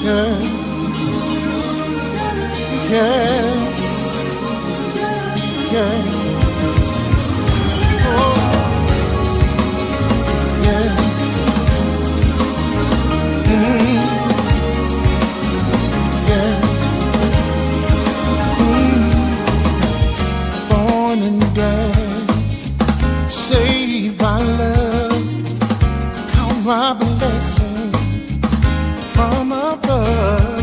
yeah, yeah, yeah. Oh, yeah. Yeah. Born and bred, saved by love, count my blessing from above.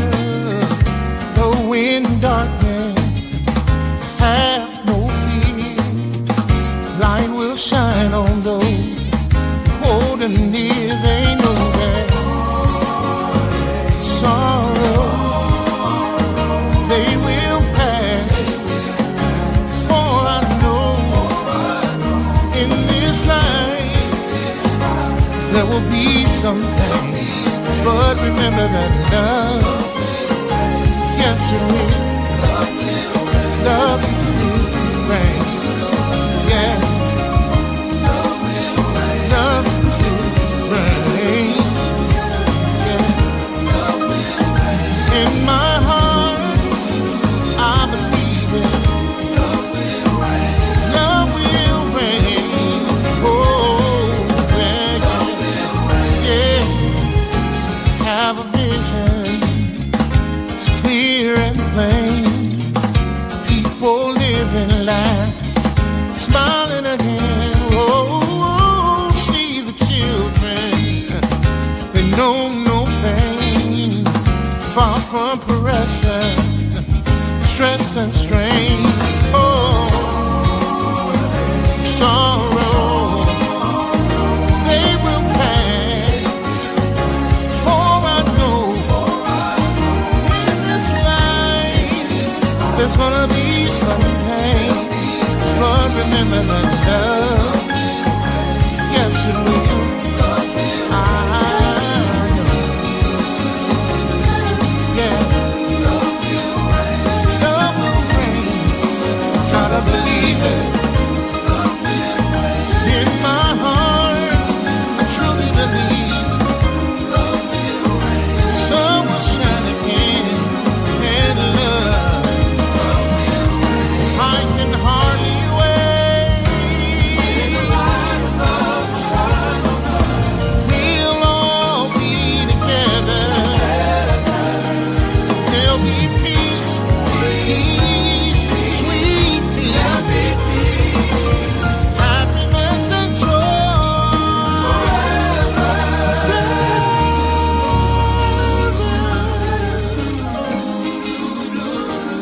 Though in darkness, have no fear, light will shine on those holding near. They know that sorrow they will pass. For I know in this life there will be something, but remember that love, yes it will, love will reign, yeah, love will reign, yeah. In my heart I believe it, love will reign, oh yeah, yeah. Have a vision, it's clear and plain. People living life, smiling again. Oh, see the children, they know no pain. Far from pressure, stress and strain. Oh, sorrow, they will pass. For I know in this life there's gonna be some pain, but remember that love, yes it will. I know, yeah, love will reign. Gotta believe it. In my heart, I truly believe sun will shine again, and love, I can hardly wait. We'll all be together. There'll be peace, peace, sweet peace, happiness and joy.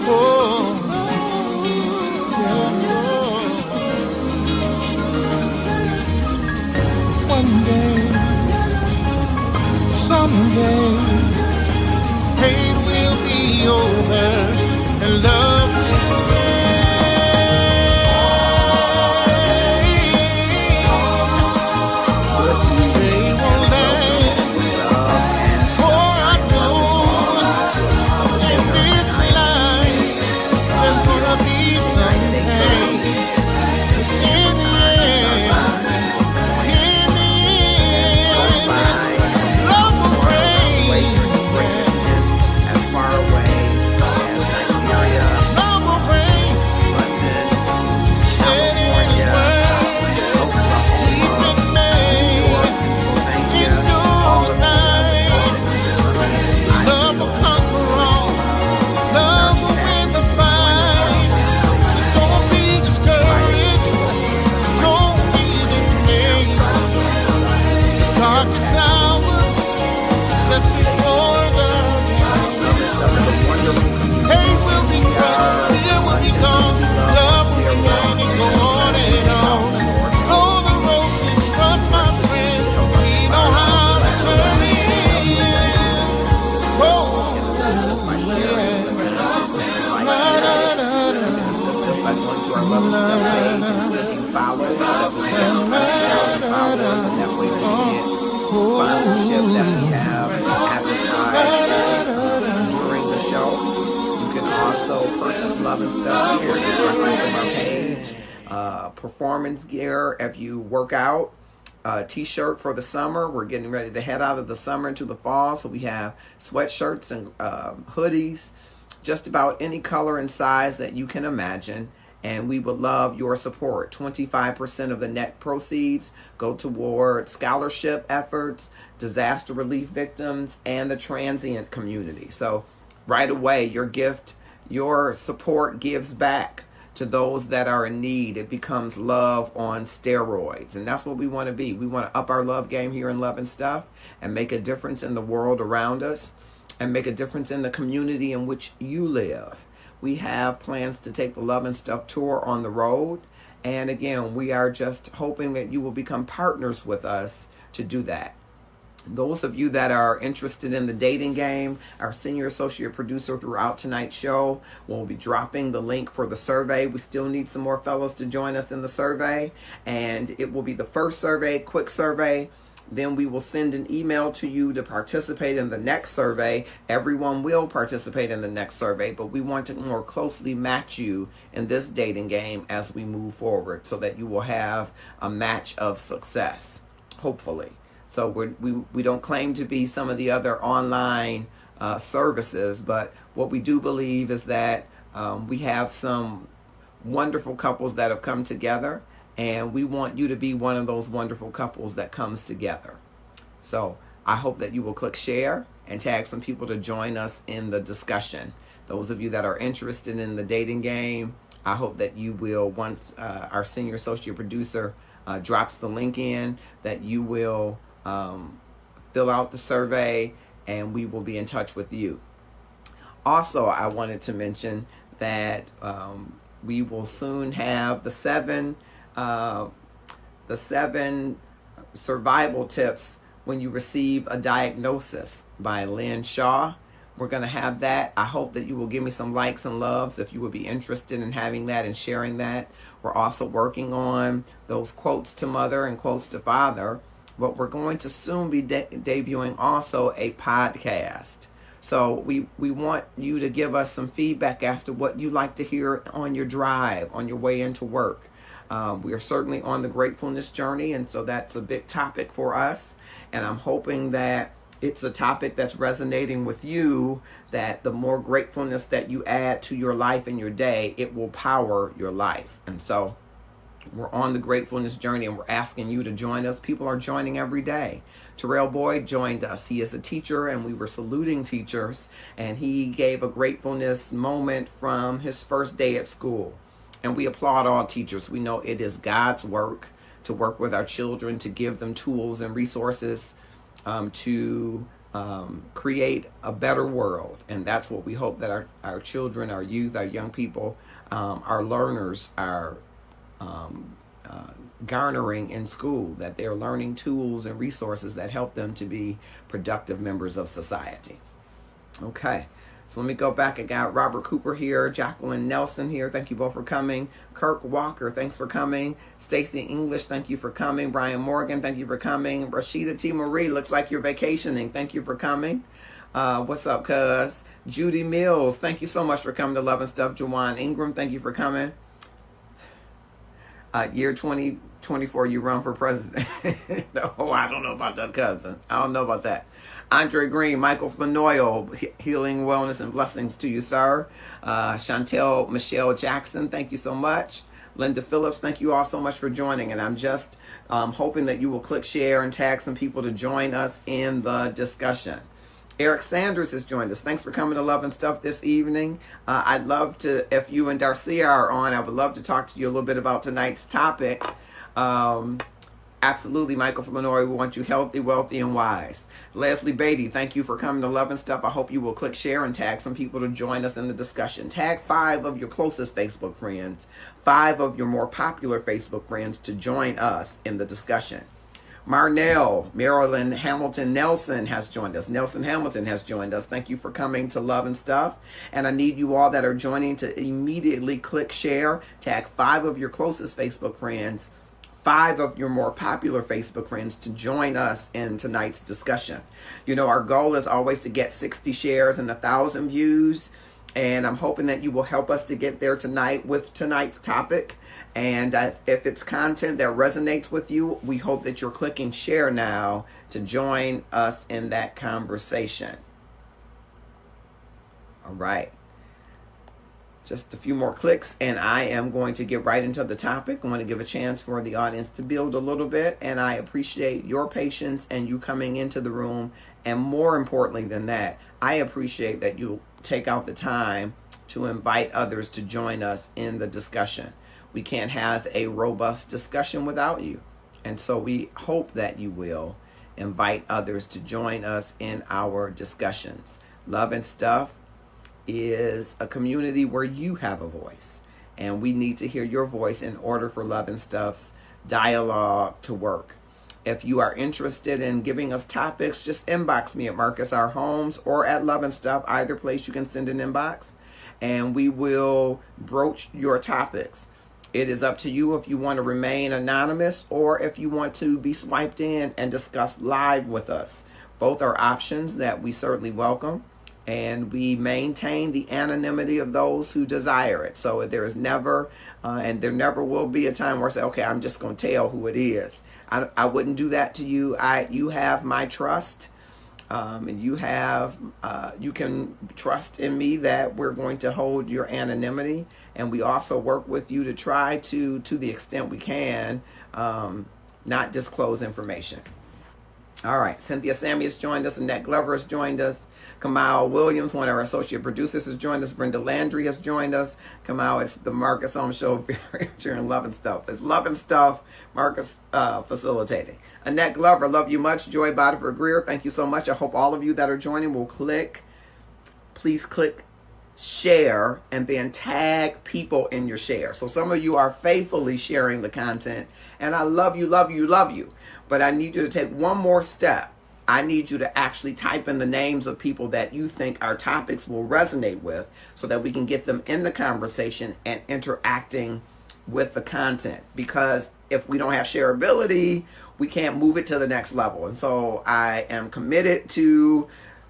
Oh, yeah. One day, someday, pain will be over and love will reign. They won't last, for I know in this life there's gonna be some pain. In the end, love will reign. As far away as Nigeria, Love will reign. London, Said in His word, Oklahoma, we've been made Pennsylvania, in all your of life. Love will conquer all. Love will win the fight. So don't be discouraged. Don't be dismayed. Darkest hour that's before the hate will be gone. Fear will be gone. Love will remain and go on and on. Though the road seems rough, my friend, we know how to turn it. Oh, Just by going to our levels of page and clicking follow, and that way we get sponsorship that we have advertised during the show. You can also purchase love and stuff here directly from our page. Performance gear if you work out. t-shirt for the summer. We're getting ready to head out of the summer into the fall, so we have sweatshirts and hoodies, just about any color and size that you can imagine. And we would love your support. 25% of the net proceeds go toward scholarship efforts, disaster relief victims, and the transient community. So right away, your gift, your support gives back to those that are in need. It becomes love on steroids. And that's what we want to be. We want to up our love game here in Love and Stuff and make a difference in the world around us and make a difference in the community in which you live. We have plans to take the Love and Stuff tour on the road. And again, we are just hoping that you will become partners with us to do that. Those of you that are interested in the dating game, our senior associate producer throughout tonight's show will be dropping the link for the survey. We still need some more fellows to join us in the survey. And it will be the first survey, quick survey. Then we will send an email to you to participate in the next survey. Everyone will participate in the next survey, but we want to more closely match you in this dating game as we move forward so that you will have a match of success, hopefully. So we don't claim to be some of the other online services, but what we do believe is that we have some wonderful couples that have come together. And we want you to be one of those wonderful couples that comes together. So I hope that you will click share and tag some people to join us in the discussion. Those of you that are interested in the dating game, I hope that you will, once our senior associate producer drops the link in, that you will fill out the survey and we will be in touch with you. Also, I wanted to mention that we will soon have the seven survival tips when you receive a diagnosis by Lynn Shaw. We're going to have that. I hope that you will give me some likes and loves if you would be interested in having that and sharing that. We're also working on those quotes to mother and quotes to father, but we're going to soon be debuting also a podcast. So we want you to give us some feedback as to what you like to hear on your drive, on your way into work. We are certainly on the gratefulness journey, and so that's a big topic for us. And I'm hoping that it's a topic that's resonating with you, that the more gratefulness that you add to your life and your day, it will power your life. And so we're on the gratefulness journey, and we're asking you to join us. People are joining every day. Terrell Boyd joined us. He is a teacher, and we were saluting teachers, and he gave a gratefulness moment from his first day at school. And we applaud all teachers. We know it is God's work to work with our children, to give them tools and resources to create a better world. And that's what we hope that our children, our youth, our young people, our learners are garnering in school, that they're learning tools and resources that help them to be productive members of society. Okay. So let me go back. I got Robert Cooper here, Jacqueline Nelson here. Thank you both for coming. Kirk Walker, thanks for coming. Stacy English, thank you for coming. Brian Morgan, thank you for coming. Rashida T. Marie, looks like you're vacationing. Thank you for coming. What's up, cuz? Judy Mills, thank you so much for coming to Love and Stuff. Jawan Ingram, thank you for coming. Year 2024, you run for president. Oh, I don't know about that, cousin. I don't know about that. Andre Green, Michael Flanoyle, healing, wellness, and blessings to you, sir. Chantel Michelle Jackson, thank you so much. Linda Phillips, thank you all so much for joining. And I'm just hoping that you will click share and tag some people to join us in the discussion. Eric Sanders has joined us. Thanks for coming to Love and Stuff this evening. I'd love to, if you and Darcia are on, I would love to talk to you a little bit about tonight's topic. Absolutely, Michael Flanoy, we want you healthy, wealthy, and wise. Leslie Beatty, thank you for coming to Love and Stuff. I hope you will click share and tag some people to join us in the discussion. Tag 5 of your closest Facebook friends, 5 of your more popular Facebook friends to join us in the discussion. Marnell, Marilyn Hamilton Nelson has joined us. Nelson Hamilton has joined us. Thank you for coming to Love and Stuff. And I need you all that are joining to immediately click share, tag 5 of your closest Facebook friends, 5 of your more popular Facebook friends to join us in tonight's discussion. You know, our goal is always to get 60 shares and 1,000 views. And I'm hoping that you will help us to get there tonight with tonight's topic. And if it's content that resonates with you, we hope that you're clicking share now to join us in that conversation. All right. Just a few more clicks and I am going to get right into the topic. I want to give a chance for the audience to build a little bit, and I appreciate your patience and you coming into the room. And more importantly than that, I appreciate that you take out the time to invite others to join us in the discussion. We can't have a robust discussion without you. And so we hope that you will invite others to join us in our discussions. Love and Stuff is a community where you have a voice, and we need to hear your voice in order for Love and Stuff's dialogue to work. If you are interested in giving us topics, just inbox me at Marcus R. Holmes or at Love and Stuff. Either place you can send an inbox, and we will broach your topics. It is up to you if you want to remain anonymous or if you want to be swiped in and discuss live with us. Both are options that we certainly welcome. And we maintain the anonymity of those who desire it. So there is never, and there never will be a time where I say, okay, I'm just going to tell who it is. I wouldn't do that to you. You have my trust, and you can trust in me that we're going to hold your anonymity. And we also work with you to try to the extent we can, not disclose information. All right, Cynthia Sammy has joined us, Annette Glover has joined us, Kamal Williams, one of our associate producers, has joined us, Brenda Landry has joined us. Kamal, it's the Marcus Holmes Show featuring Love and Stuff. It's Love and Stuff, Marcus facilitating. Annette Glover, love you much. Joy Botifer Greer, thank you so much. I hope all of you that are joining will please click share and then tag people in your share. So some of you are faithfully sharing the content, and I love you, love you, love you. But I need you to take one more step. I need you to actually type in the names of people that you think our topics will resonate with so that we can get them in the conversation and interacting with the content. Because if we don't have shareability, we can't move it to the next level. And so I am committed to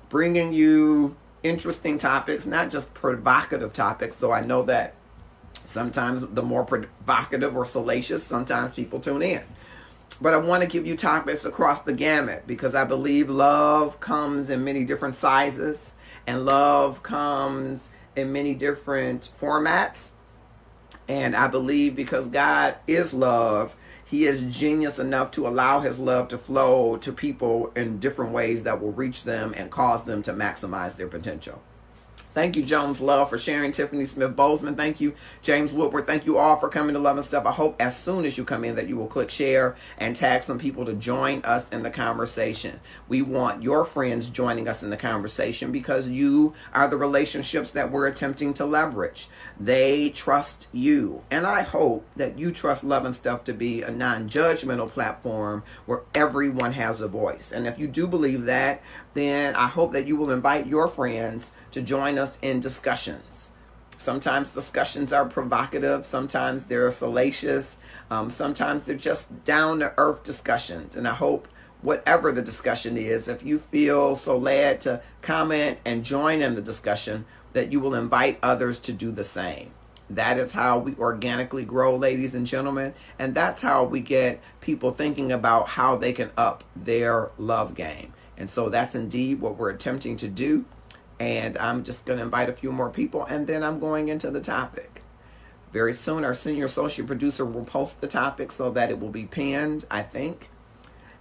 bringing you interesting topics, not just provocative topics. So I know that sometimes the more provocative or salacious, sometimes people tune in. But I want to give you topics across the gamut because I believe love comes in many different sizes and love comes in many different formats. And I believe because God is love, He is genius enough to allow His love to flow to people in different ways that will reach them and cause them to maximize their potential. Thank you, Jones Love, for sharing. Tiffany Smith Bozeman, thank you. James Woodward, thank you all for coming to Love and Stuff. I hope as soon as you come in that you will click share and tag some people to join us in the conversation. We want your friends joining us in the conversation because you are the relationships that we're attempting to leverage. They trust you. And I hope that you trust Love and Stuff to be a non-judgmental platform where everyone has a voice. And if you do believe that, then I hope that you will invite your friends to join us in discussions. Sometimes discussions are provocative, sometimes they're salacious, sometimes they're just down-to-earth discussions. And I hope whatever the discussion is, if you feel so led to comment and join in the discussion, that you will invite others to do the same. That is how we organically grow, ladies and gentlemen, and that's how we get people thinking about how they can up their love game. And so that's indeed what we're attempting to do. And I'm just going to invite a few more people, and then I'm going into the topic. Very soon, our senior associate producer will post the topic so that it will be pinned, I think.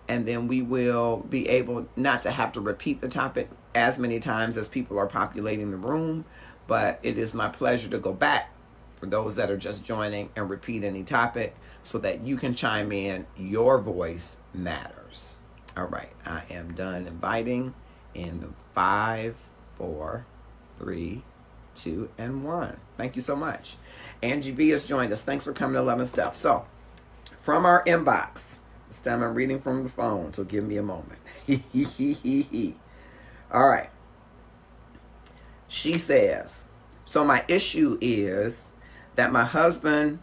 And then we will be able not to have to repeat the topic as many times as people are populating the room. But it is my pleasure to go back for those that are just joining and repeat any topic so that you can chime in. Your voice matters. All right, I am done inviting in 5, 4, 3, 2, and 1. Thank you so much. Angie B has joined us. Thanks for coming to Love and Stuff. So, from our inbox, this time I'm reading from the phone, so give me a moment. All right. She says, so my issue is that my husband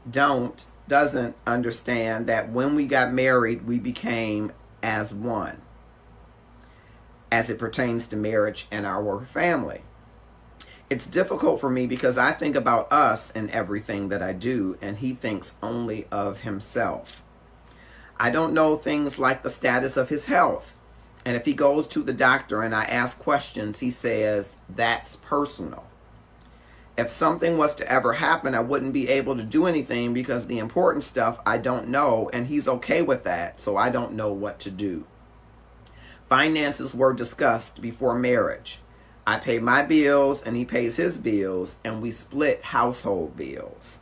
doesn't understand that when we got married, we became as one, as it pertains to marriage and our family. It's difficult for me because I think about us in everything that I do, and he thinks only of himself. I don't know things like the status of his health. And if he goes to the doctor and I ask questions, he says, that's personal. If something was to ever happen, I wouldn't be able to do anything because the important stuff I don't know, and he's okay with that, so I don't know what to do. Finances were discussed before marriage. I pay my bills and he pays his bills, and we split household bills.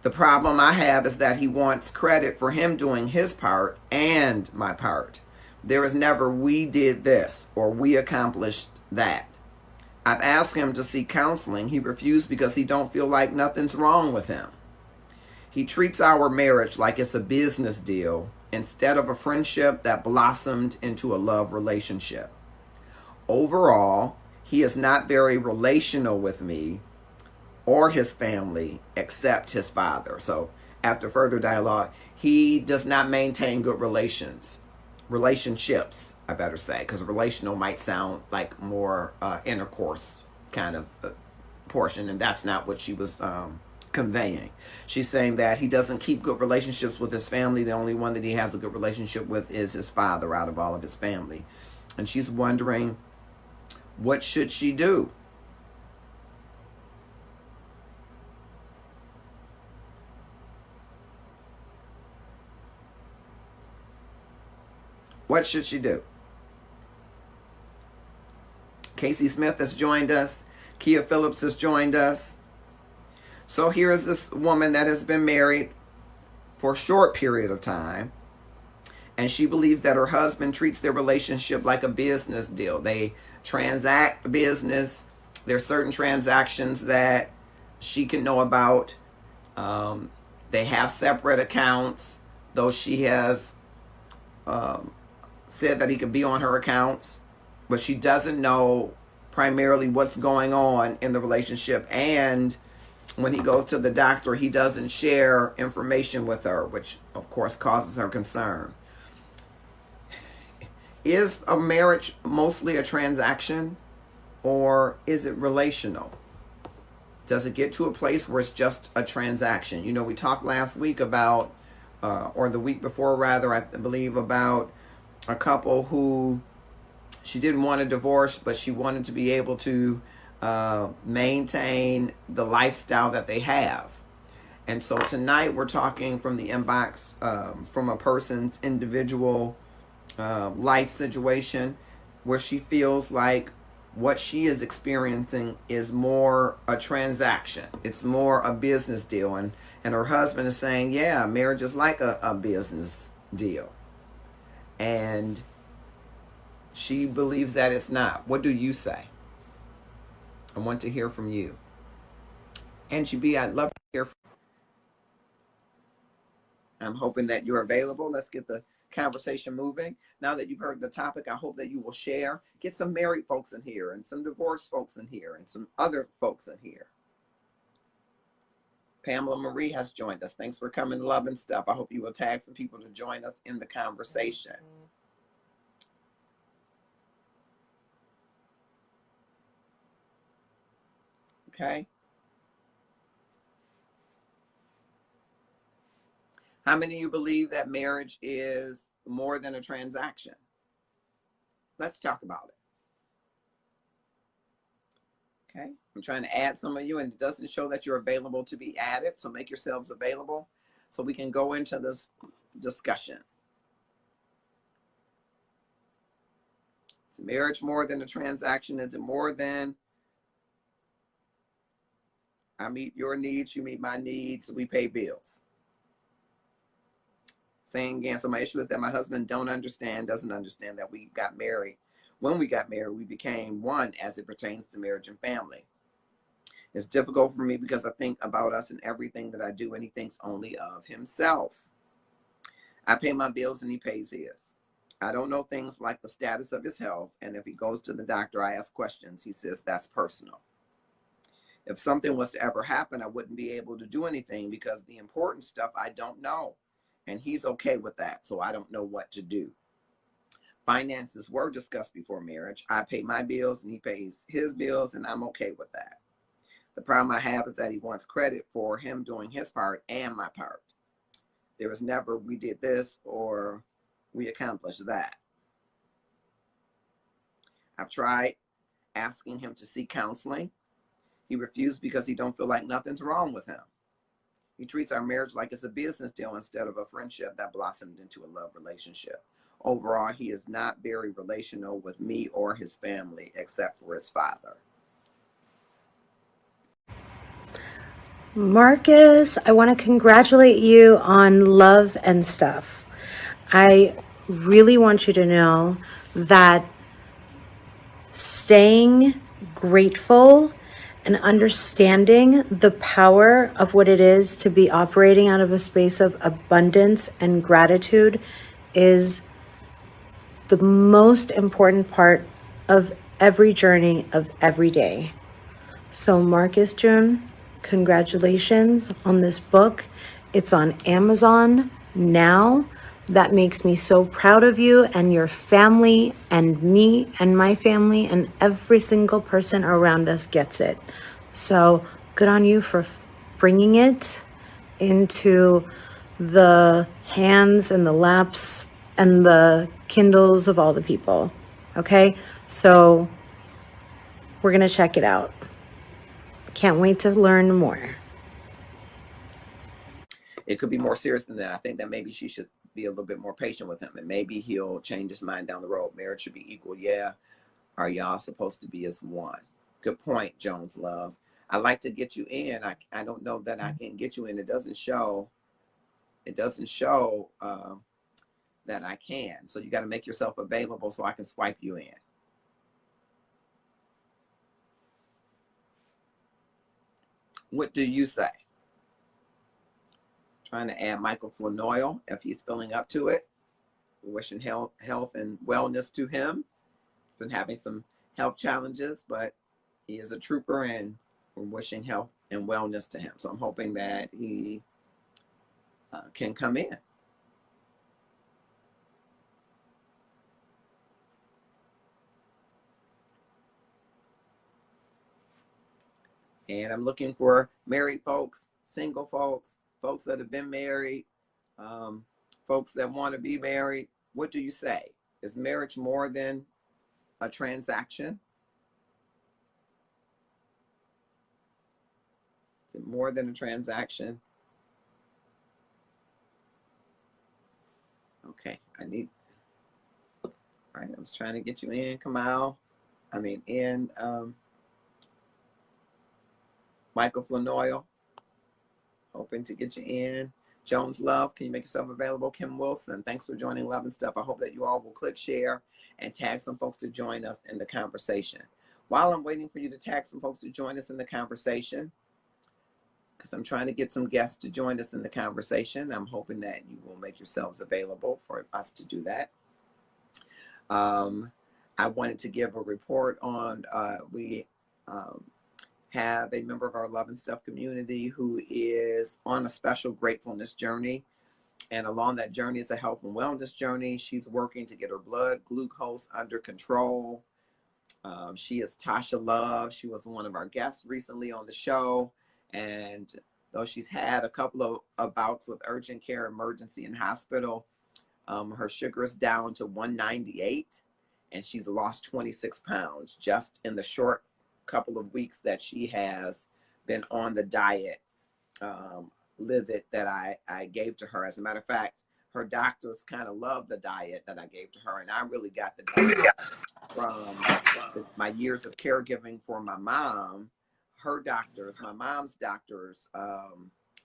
The problem I have is that he wants credit for him doing his part and my part. There is never we did this or we accomplished that. I've asked him to seek counseling. He refused because he don't feel like nothing's wrong with him. He treats our marriage like it's a business deal instead of a friendship that blossomed into a love relationship. Overall, he is not very relational with me or his family except his father. So after further dialogue, he does not maintain good relationships, I better say, because relational might sound like more intercourse kind of portion, and that's not what she was conveying. She's saying that he doesn't keep good relationships with his family. The only one that he has a good relationship with is his father out of all of his family. And she's wondering, what should she do? What should she do? Casey Smith has joined us. Kia Phillips has joined us. So here is this woman that has been married for a short period of time, and she believes that her husband treats their relationship like a business deal. They transact business. There's certain transactions that she can know about. They have separate accounts, though she has said that he could be on her accounts, but she doesn't know primarily what's going on in the relationship. And when he goes to the doctor, he doesn't share information with her, which of course causes her concern. Is a marriage mostly a transaction, or is it relational? Does it get to a place where it's just a transaction? You know, we talked last week about, or the week before rather, I believe, about a couple who she didn't want a divorce, but she wanted to be able to maintain the lifestyle that they have. And so tonight we're talking from the inbox, from a person's individual life situation where she feels like what she is experiencing is more a transaction. It's more a business deal. And her husband is saying, yeah, marriage is like a business deal. And she believes that it's not. What do you say? I want to hear from you. Angie B, I'd love to hear from you. I'm hoping that you're available. Let's get the conversation moving. Now that you've heard the topic, I hope that you will share. Get some married folks in here and some divorced folks in here and some other folks in here. Pamela Marie has joined us. Thanks for coming, Love and Stuff. I hope you will tag some people to join us in the conversation. Okay. How many of you believe that marriage is more than a transaction? Let's talk about it. Okay. I'm trying to add some of you, and it doesn't show that you're available to be added. So make yourselves available so we can go into this discussion. Is marriage more than a transaction? Is it more than I meet your needs, you meet my needs, we pay bills? Saying again, so my issue is that my husband doesn't understand that we got married. When we got married, we became one as it pertains to marriage and family. It's difficult for me because I think about us in everything that I do, and he thinks only of himself. I pay my bills and he pays his. I don't know things like the status of his health, and if he goes to the doctor, I ask questions. He says that's personal. If something was to ever happen, I wouldn't be able to do anything because the important stuff I don't know, and he's okay with that, so I don't know what to do. finances were discussed before marriage. I pay my bills and he pays his bills, and I'm okay with that. The problem I have is that he wants credit for him doing his part and my part. There was never, we did this or we accomplished that. I've tried asking him to seek counseling. He refused because he don't feel like nothing's wrong with him. He treats our marriage like it's a business deal instead of a friendship that blossomed into a love relationship. Overall, he is not very relational with me or his family, except for his father. Marcus, I want to congratulate you on Love and Stuff. I really want you to know that staying grateful and understanding the power of what it is to be operating out of a space of abundance and gratitude is the most important part of every journey of every day. So Marcus June, congratulations on this book. It's on Amazon now. That makes me so proud of you and your family and me and my family, and every single person around us gets it. So good on you for bringing it into the hands and the laps and the Kindles of all the people. Okay, so we're going to check it out. Can't wait to learn more. It could be more serious than that. I think that maybe she should be a little bit more patient with him, and maybe he'll change his mind down the road. Marriage should be equal, yeah. Are y'all supposed to be as one? Good point, Jones Love. I like to get you in. I don't know that I can get you in. It doesn't show that I can. So you got to make yourself available so I can swipe you in. What do you say? Trying to add Michael Flanoyle if he's feeling up to it. We're wishing health and wellness to him. Been having some health challenges, but he is a trooper, and we're wishing health and wellness to him. So I'm hoping that he can come in. And I'm looking for married folks, single folks, folks that have been married, folks that want to be married. What do you say? Is marriage more than a transaction? Is it more than a transaction? Okay, all right, I was trying to get you in, Kamal. Michael Flanoyle. Hoping to get you in. Jones Love, can you make yourself available? Kim Wilson, thanks for joining Love and Stuff. I hope that you all will click share and tag some folks to join us in the conversation. While I'm waiting for you to tag some folks to join us in the conversation, because I'm trying to get some guests to join us in the conversation, I'm hoping that you will make yourselves available for us to do that. I wanted to give a report on, we have a member of our Love and Stuff community who is on a special gratefulness journey. And along that journey is a health and wellness journey. She's working to get her blood glucose under control. She is Tasha Love. She was one of our guests recently on the show. And though she's had a couple of bouts with urgent care, emergency, and hospital, her sugar is down to 198. And she's lost 26 pounds just in the short couple of weeks that she has been on the diet, Live It, that I gave to her. As a matter of fact, her doctors kind of love the diet that I gave to her, and I really got the diet from my years of caregiving for my mom. Her doctors, my mom's doctors,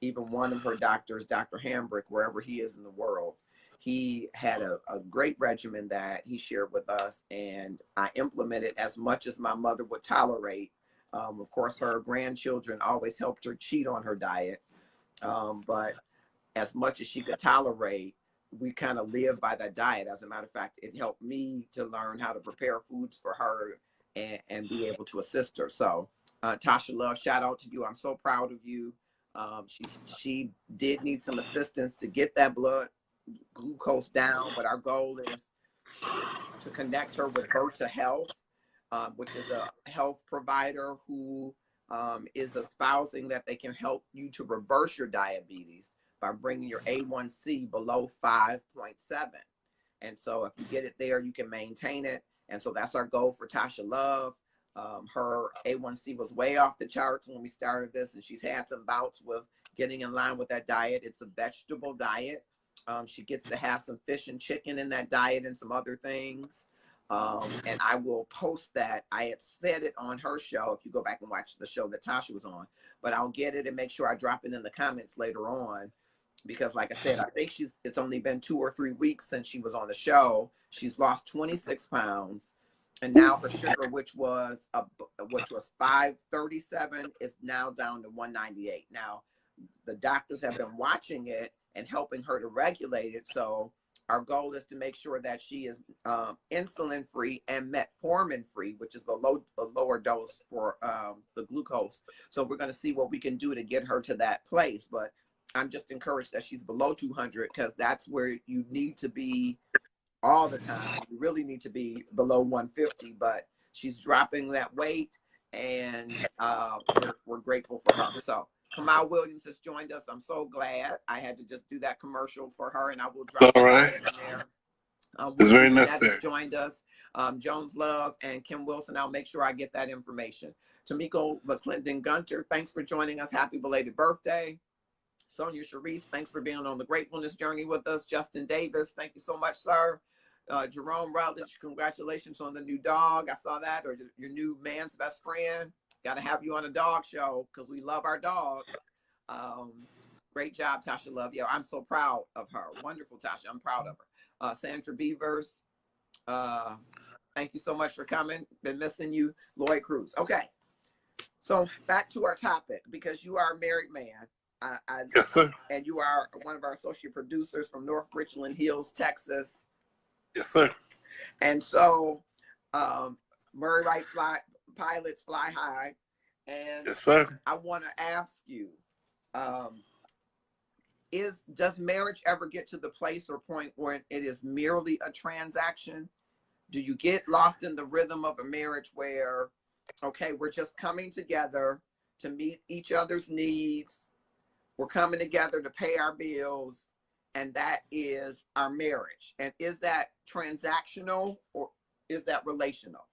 even one of her doctors, Dr. Hambrick, wherever he is in the world, he had a great regimen that he shared with us, and I implemented as much as my mother would tolerate. Of course, her grandchildren always helped her cheat on her diet, but as much as she could tolerate, we kind of lived by that diet. As a matter of fact, it helped me to learn how to prepare foods for her and be able to assist her. So Tasha Love, shout out to you. I'm so proud of you. She did need some assistance to get that blood glucose down, but our goal is to connect her with Berta Health, which is a health provider who is espousing that they can help you to reverse your diabetes by bringing your A1C below 5.7. And so if you get it there, you can maintain it. And so that's our goal for Tasha Love. Her A1C was way off the charts when we started this, and she's had some bouts with getting in line with that diet. It's a vegetable diet. She gets to have some fish and chicken in that diet and some other things. And I will post that. I had said it on her show, if you go back and watch the show that Tasha was on, but I'll get it and make sure I drop it in the comments later on. Because like I said, I think it's only been 2 or 3 weeks since she was on the show. She's lost 26 pounds. And now her sugar, which was 537, is now down to 198. Now, the doctors have been watching it and helping her to regulate it. So our goal is to make sure that she is insulin free and metformin free, which is the lower dose for the glucose. So we're going to see what we can do to get her to that place. But I'm just encouraged that she's below 200, because that's where you need to be all the time. You really need to be below 150, but she's dropping that weight, and we're grateful for her. So Kamal Williams has joined us. I'm so glad. I had to just do that commercial for her, and I will drop it in there. It's very That necessary. has joined us. Jones Love and Kim Wilson. I'll make sure I get that information. Tamiko McClendon Gunter, thanks for joining us. Happy belated birthday. Sonia Sharice, thanks for being on the gratefulness journey with us. Justin Davis, thank you so much, sir. Jerome Rutledge, congratulations on the new dog. I saw that, or your new man's best friend. Got to have you on a dog show, because we love our dogs. Great job, Tasha Love. Yeah, I'm so proud of her. Wonderful, Tasha. I'm proud of her. Sandra Beavers, thank you so much for coming. Been missing you. Lloyd Cruz. Okay, so back to our topic, because you are a married man. Yes, sir. And you are one of our associate producers from North Richland Hills, Texas. Yes, sir. And so Murray Wright pilots fly high. And yes, sir. I want to ask you, does marriage ever get to the place or point where it is merely a transaction? Do you get lost in the rhythm of a marriage where, okay, we're just coming together to meet each other's needs, we're coming together to pay our bills, and that is our marriage? And is that transactional, or is that relational?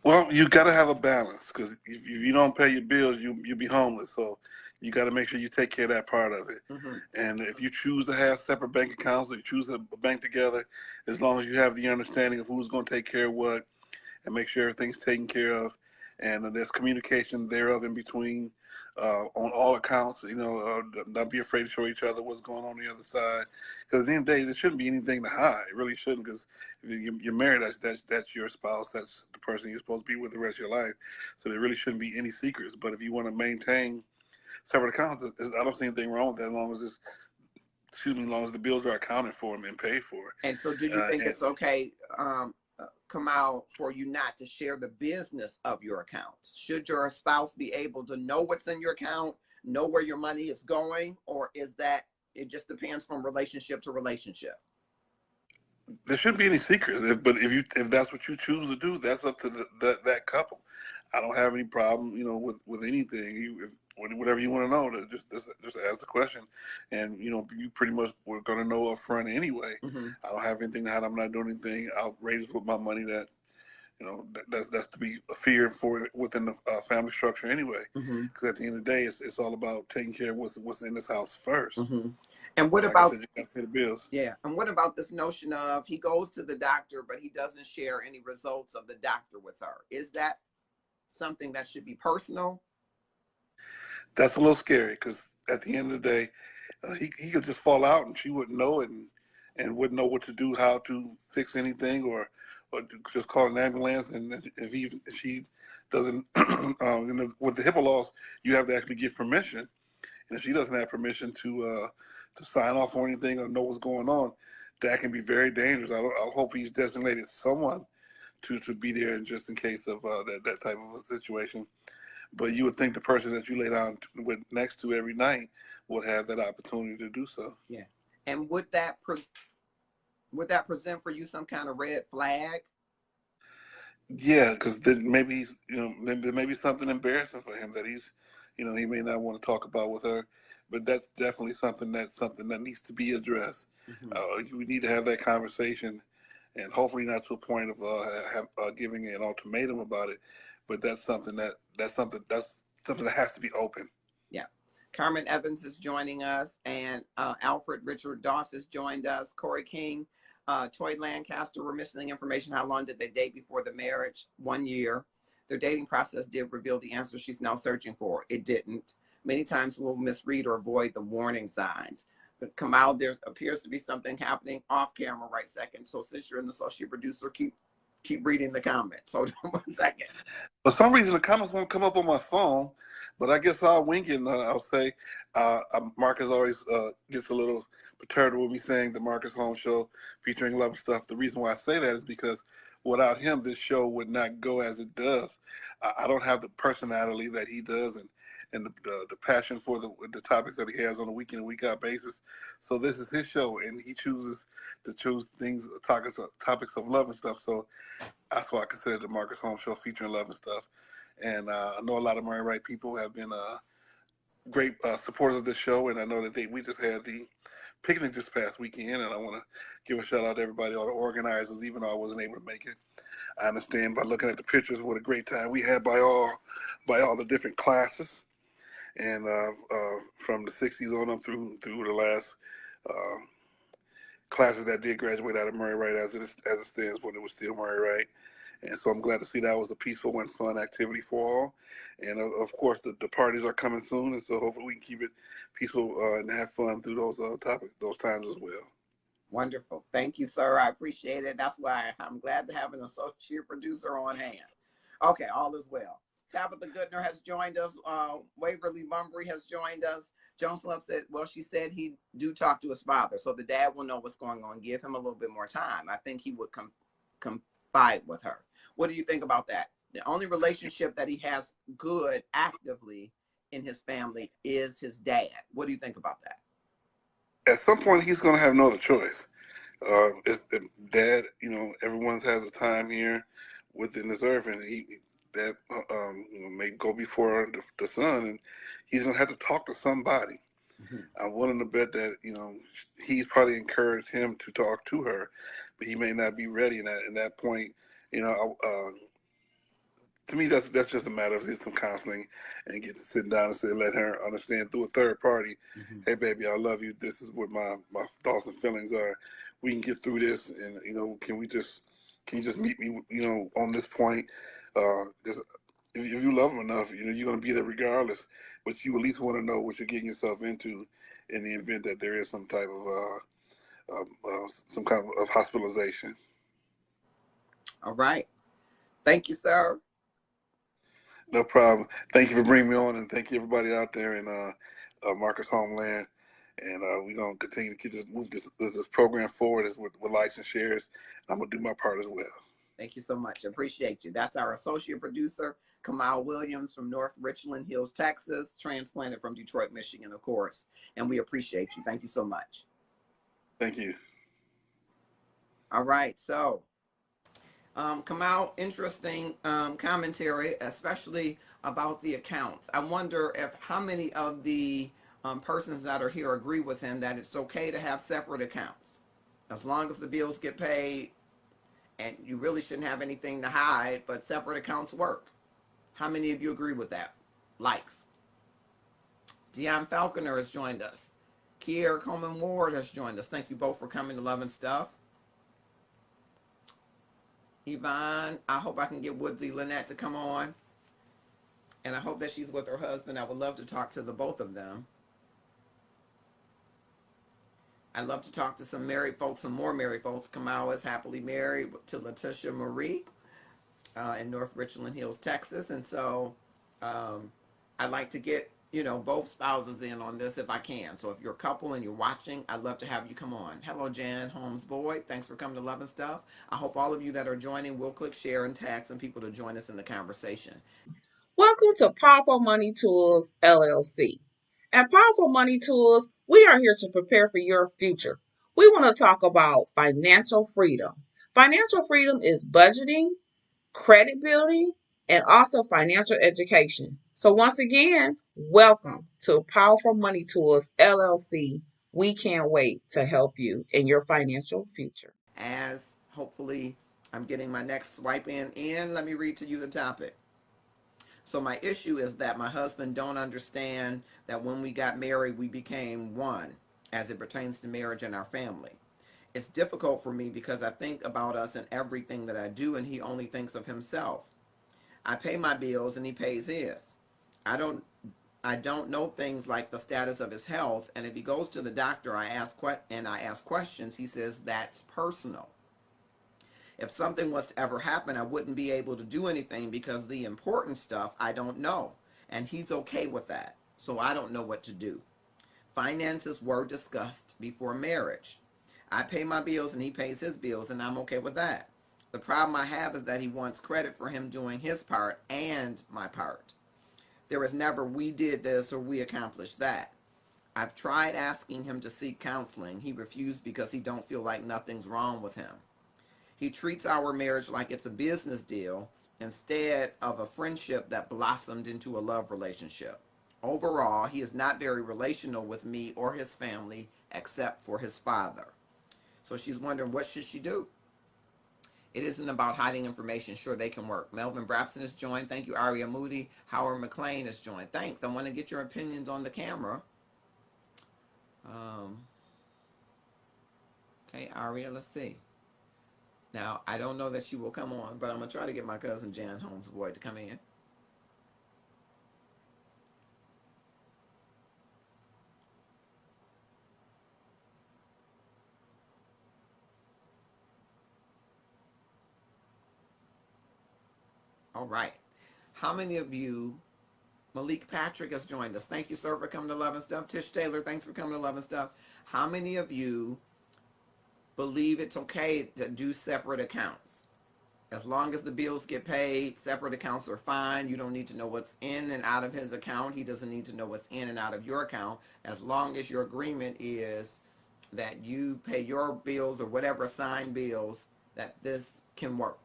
Well, you got to have a balance, because if you don't pay your bills, you'll be homeless. So you got to make sure you take care of that part of it. Mm-hmm. And if you choose to have separate bank accounts, or you choose to bank together, as long as you have the understanding of who's going to take care of what, and make sure everything's taken care of, and there's communication thereof in between, on all accounts, not be afraid to show each other what's going on the other side. Because at the end of the day, there shouldn't be anything to hide. It really shouldn't, because you're married, that's your spouse, that's the person you're supposed to be with the rest of your life. So there really shouldn't be any secrets. But if you want to maintain separate accounts, I don't see anything wrong with that, as long as the bills are accounted for and paid for. And so do you think it's okay, Kamal, for you not to share the business of your accounts? Should your spouse be able to know what's in your account, know where your money is going, or is that it just depends from relationship to relationship? There shouldn't be any secrets, but if that's what you choose to do, that's up to that couple. I don't have any problem, with anything. Whatever you want to know, just ask the question, and you pretty much we're gonna know up front anyway. Mm-hmm. I don't have anything to hide. I'm not doing anything outrageous with my money that that's to be feared for within the family structure anyway. Mm-hmm. Because at the end of the day, it's all about taking care of what's in this house first. Mm-hmm. And what like about, I said, you got to pay the bills? yeah, and what about this notion of he goes to the doctor, but he doesn't share any results of the doctor with her? Is that something that should be personal? That's a little scary, because at the end of the day, he could just fall out and she wouldn't know it, and wouldn't know what to do, how to fix anything, or just call an ambulance. And if she doesn't, with the HIPAA laws, you have to actually give permission. And if she doesn't have permission to sign off on anything or know what's going on, that can be very dangerous. I hope he's designated someone to be there just in case of that type of a situation. But you would think the person that you lay down with next to every night would have that opportunity to do so. Yeah. And would that Would that present for you some kind of red flag? Yeah, because then maybe he's, then there may be something embarrassing for him that he's, he may not want to talk about with her. But that's definitely something that needs to be addressed. Hmm. We need to have that conversation, and hopefully not to a point of giving an ultimatum about it. But that's something that has to be open. Yeah. Carmen Evans is joining us, and Alfred Richard Doss has joined us. Corey King, Toy Lancaster, we're missing information. How long did they date before the marriage? 1 year. Their dating process did reveal the answer she's now searching for. It didn't. Many times we'll misread or avoid the warning signs. But Kamal, there appears to be something happening off camera right second. So since you're an associate producer, keep reading the comments. Hold on 1 second. For some reason, the comments won't come up on my phone, but I guess I'll wink it. I'll say Marcus always gets a little perturbed with me saying the Marcus Holmes Show featuring love and stuff. The reason why I say that is because without him, this show would not go as it does. I don't have the personality that he does, and the passion for the topics that he has on a week in and week out basis. So this is his show, and he chooses to choose topics of love and stuff. So that's why I consider the Marcus Holmes Show featuring love and stuff. And I know a lot of Murray Wright people have been great supporters of this show, and I know that we just had the picnic this past weekend, and I want to give a shout out to everybody, all the organizers, even though I wasn't able to make it. I understand by looking at the pictures what a great time we had by all the different classes, and from the 60s on up through the last classes that did graduate out of Murray Wright as it stands when it was still Murray Wright. And so I'm glad to see that was a peaceful and fun activity for all. And of course, the parties are coming soon, and so hopefully we can keep it peaceful and have fun through those times as well. Wonderful. Thank you, sir. I appreciate it. That's why I'm glad to have an associate producer on hand. Okay, all is well. Tabitha Goodner has joined us. Waverly Bumbry has joined us. Jones Love said, well, she said he do talk to his father, so the dad will know what's going on. Give him a little bit more time. I think he would confide with her. What do you think about that? The only relationship that he has good actively in his family is his dad. What do you think about that? At some point, he's going to have no other choice. It's the dad, everyone has a time here within this earth, and that may go before the son, and he's going to have to talk to somebody. Mm-hmm. I'm willing to bet that he's probably encouraged him to talk to her, but he may not be ready. And at that point, to me, that's just a matter of some counseling and get to sit down and say, let her understand through a third party. Mm-hmm. Hey, baby, I love you. This is what my thoughts and feelings are. We can get through this, and can you just meet me, on this point? If you love him enough, you're going to be there regardless. But you at least want to know what you're getting yourself into in the event that there is some type of some kind of hospitalization. All right. Thank you, sir. No problem. Thank you for bringing me on, and thank you everybody out there in Marcus Homeland. And we're going to continue to move this program forward with likes and shares. I'm going to do my part as well. Thank you so much. Appreciate you. That's our associate producer, Kamal Williams from North Richland Hills, Texas, transplanted from Detroit, Michigan, of course. And we appreciate you. Thank you so much. Thank you. All right. So, Kamal, interesting commentary, especially about the accounts. I wonder how many of the persons that are here agree with him that it's okay to have separate accounts. As long as the bills get paid, and you really shouldn't have anything to hide, but separate accounts work. How many of you agree with that? Likes. Dion Falconer has joined us. Kiera Coleman Ward has joined us. Thank you both for coming to Love and Stuff. Yvonne, I hope I can get Woodsy Lynette to come on. And I hope that she's with her husband. I would love to talk to the both of them. I'd love to talk to some married folks, some more married folks. Kamal is happily married to Letitia Marie in North Richland Hills, Texas. And so I'd like to get, both spouses in on this if I can. So if you're a couple and you're watching, I'd love to have you come on. Hello, Jan Holmes Boyd. Thanks for coming to Love and Stuff. I hope all of you that are joining will click share and tag some people to join us in the conversation. Welcome to Powerful Money Tools, LLC. At Powerful Money Tools, we are here to prepare for your future. we want to talk about financial freedom. Financial freedom is budgeting, credit building, and also financial education. So, once again, welcome to Powerful Money Tools LLC. We can't wait to help you in your financial future. As hopefully I'm getting my next swipe in, let me read to you the topic. So my issue is that my husband don't understand that when we got married, we became one as it pertains to marriage and our family. It's difficult for me because I think about us in everything that I do, and he only thinks of himself. I pay my bills and he pays his. I don't I don't know things like the status of his health, and if he goes to the doctor, I ask questions. He says that's personal. If something was to ever happen, I wouldn't be able to do anything because the important stuff I don't know, and he's okay with that. So I don't know what to do. Finances were discussed before marriage. I pay my bills and he pays his bills, and I'm okay with that. The problem I have is that he wants credit for him doing his part and my part. There was never we did this or we accomplished that. I've tried asking him to seek counseling. He refused because he don't feel like nothing's wrong with him. He treats our marriage like it's a business deal instead of a friendship that blossomed into a love relationship. Overall, he is not very relational with me or his family except for his father. So she's wondering, what should she do? It isn't about hiding information. Sure, they can work. Melvin Brapson is joined. Thank you. Aria Moody. Howard McLean is joined. Thanks. I want to get your opinions on the camera. Okay, Aria, let's see. Now, I don't know that she will come on, but I'm going to try to get my cousin Jan Holmes Boyd to come in. All right. How many of you, Malik Patrick has joined us. Thank you, sir, for coming to Love and Stuff. Tish Taylor, thanks for coming to Love and Stuff. How many of you believe it's okay to do separate accounts? As long as the bills get paid, separate accounts are fine. You don't need to know what's in and out of his account. He doesn't need to know what's in and out of your account. As long as your agreement is that you pay your bills or whatever assigned bills, that this can work.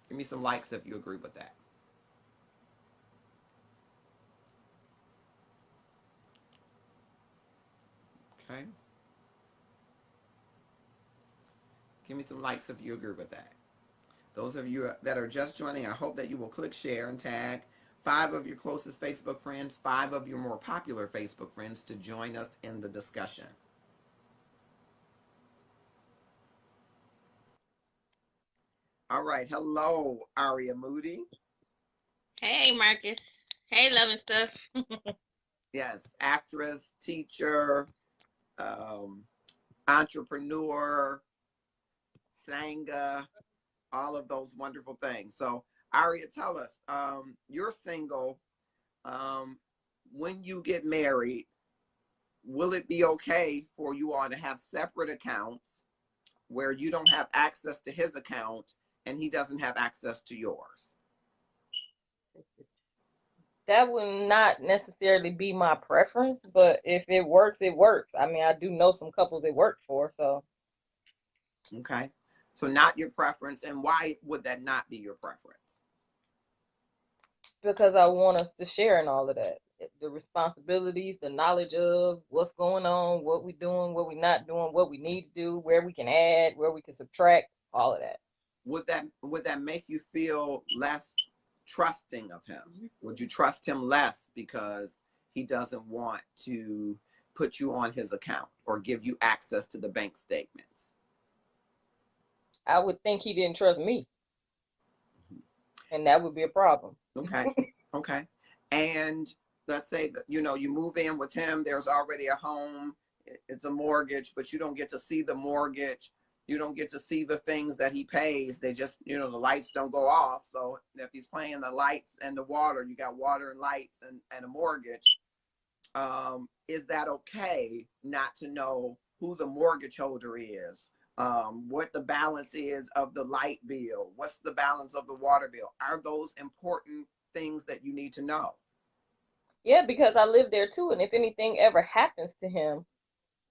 Give me some likes if you agree with that. Okay. Give me some likes if you agree with that. Those of you that are just joining, I hope that you will click share and tag 5 of your closest Facebook friends, 5 of your more popular Facebook friends to join us in the discussion. All right. Hello, Aria Moody. Hey, Marcus. Hey, Love and Stuff. Yes, actress, teacher, entrepreneur, singer, all of those wonderful things. So, Aria, tell us, you're single. When you get married, will it be okay for you all to have separate accounts where you don't have access to his account and he doesn't have access to yours? That would not necessarily be my preference, but if it works, it works. I mean, I do know some couples it worked for, so. Okay. So not your preference. And why would that not be your preference? Because I want us to share in all of that. The responsibilities, the knowledge of what's going on, what we're doing, what we're not doing, what we need to do, where we can add, where we can subtract, all of that. Would that make you feel less trusting of him? Would you trust him less because he doesn't want to put you on his account or give you access to the bank statements? I would think he didn't trust me, and that would be a problem. Okay. Okay. And let's say that, you move in with him, there's already a home, it's a mortgage, but you don't get to see the mortgage. You don't get to see the things that he pays. They just, the lights don't go off. So if he's paying the lights and the water, you got water and lights and a mortgage. Is that okay not to know who the mortgage holder is? What the balance is of the light bill? What's the balance of the water bill? Are those important things that you need to know? Yeah, because I live there too, and if anything ever happens to him,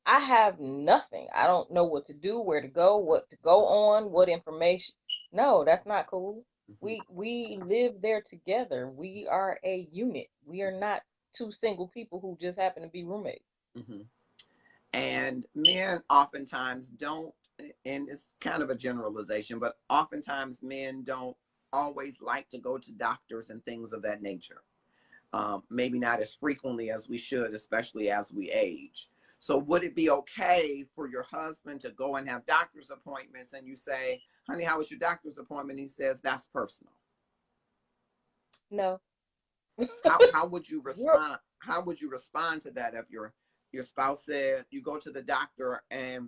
I have nothing. I don't know what to do, where to go, what to go on, what information. No, that's not cool. We live there together. We are a unit. We are not two single people who just happen to be roommates. Mm-hmm. And men oftentimes don't, and it's kind of a generalization, but oftentimes men don't always like to go to doctors and things of that nature. Maybe not as frequently as we should, especially as we age. So would it be okay for your husband to go and have doctor's appointments and you say, honey, how was your doctor's appointment? He says, that's personal. No. How would you respond? How would you respond to that if your spouse said you go to the doctor? And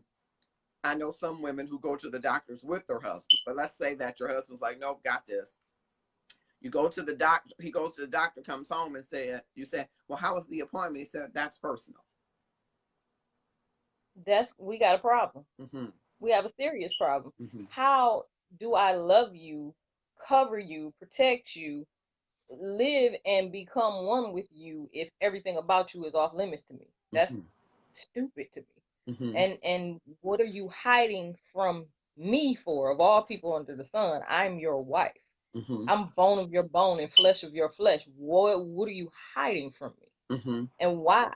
I know some women who go to the doctors with their husband, but let's say that your husband's like, nope, got this. You go to the doctor, he goes to the doctor, comes home and you say, well, how was the appointment? He said, that's personal. We got a problem. Mm-hmm. We have a serious problem. Mm-hmm. How do I love you, cover you, protect you, live and become one with you if everything about you is off limits to me? That's stupid to me. Mm-hmm. And what are you hiding from me for? Of all people under the sun, I'm your wife. Mm-hmm. I'm bone of your bone and flesh of your flesh. What are you hiding from me? Mm-hmm. And why?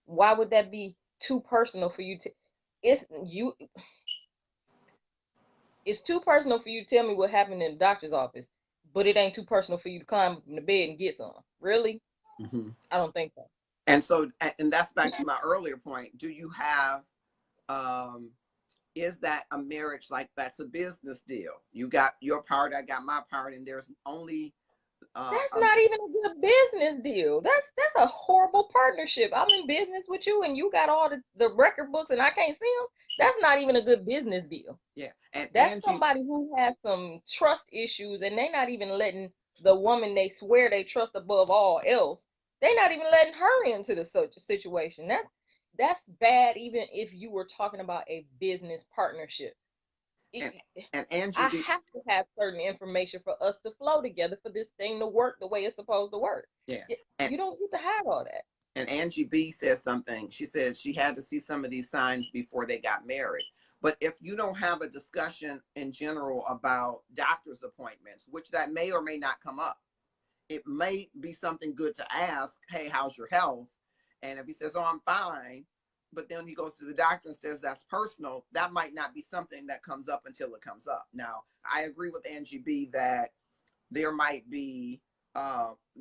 Why would that be too personal for you to? It's too personal for you to tell me what happened in the doctor's office, but it ain't too personal for you to climb up in the bed and get some. Really? Mm-hmm. I don't think so. And that's back to my earlier point. Do you have, is that a marriage like that's a business deal? You got your part, I got my part, and there's only that's not even a good business deal. That's a horrible partnership. I'm in business with you and you got all the record books and I can't see them. That's not even a good business deal. Yeah. And that's somebody who has some trust issues and they not even letting the woman they swear they trust above all else, they not even letting her into the situation. That's bad, even if you were talking about a business partnership. And Angie, I have to have certain information for us to flow together for this thing to work the way it's supposed to work. Yeah. You don't get to hide all that. And Angie B says something. She says she had to see some of these signs before they got married. But if you don't have a discussion in general about doctor's appointments, which that may or may not come up, it may be something good to ask, hey, how's your health? And if he says, oh, I'm fine, but then he goes to the doctor and says that's personal, that might not be something that comes up until it comes up. Now, I agree with Angie B that there might be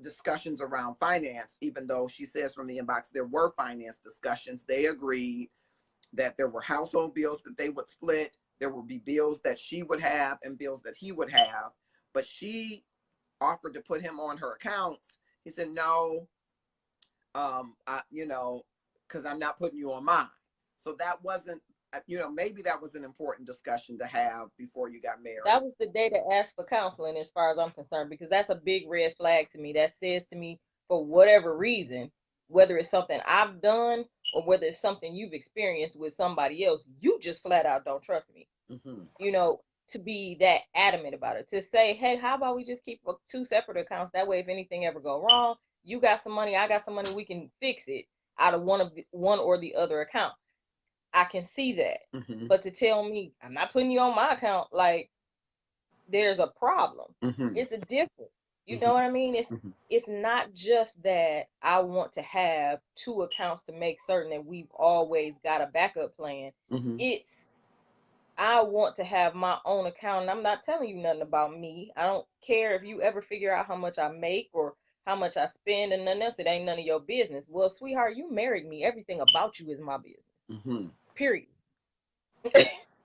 discussions around finance, even though she says from the inbox there were finance discussions. They agreed that there were household bills that they would split. There would be bills that she would have and bills that he would have. But she offered to put him on her accounts. He said, no, because I'm not putting you on mine. So that wasn't, maybe that was an important discussion to have before you got married. That was the day to ask for counseling as far as I'm concerned, because that's a big red flag to me. That says to me, for whatever reason, whether it's something I've done or whether it's something you've experienced with somebody else, you just flat out don't trust me. Mm-hmm. To be that adamant about it, to say, hey, how about we just keep 2 separate accounts? That way, if anything ever go wrong, you got some money, I got some money, we can fix it out of one or the other account. I can see that. Mm-hmm. But to tell me I'm not putting you on my account, like there's a problem. Mm-hmm. It's a difference. You know what I mean? It's not just that I want to have 2 accounts to make certain that we've always got a backup plan. Mm-hmm. It's I want to have my own account, and I'm not telling you nothing about me. I don't care if you ever figure out how much I make or how much I spend and nothing else. It ain't none of your business. Well, sweetheart, you married me. Everything about you is my business. Mm-hmm. Period.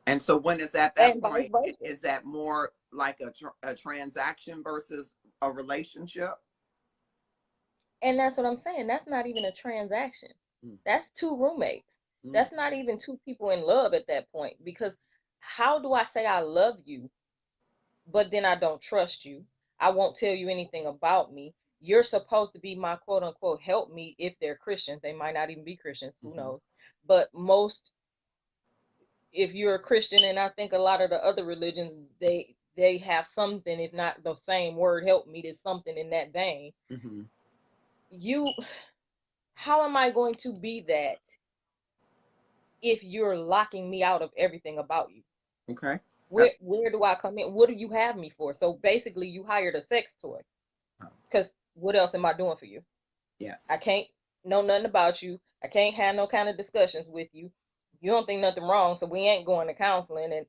And so when is at that point, is that more like a transaction versus a relationship? And that's what I'm saying. That's not even a transaction. That's 2 roommates. That's not even 2 people in love at that point. Because how do I say I love you, but then I don't trust you? I won't tell you anything about me. You're supposed to be my quote unquote help me if they're Christians. They might not even be Christians. Who knows? But if you're a Christian, and I think a lot of the other religions, they have something, if not the same word, help me, there's something in that vein. Mm-hmm. How am I going to be that if you're locking me out of everything about you? Okay. Where do I come in? What do you have me for? So basically, you hired a sex toy. Because what else am I doing for you? Yes. I can't know nothing about you. I can't have no kind of discussions with you. You don't think nothing wrong, so we ain't going to counseling. And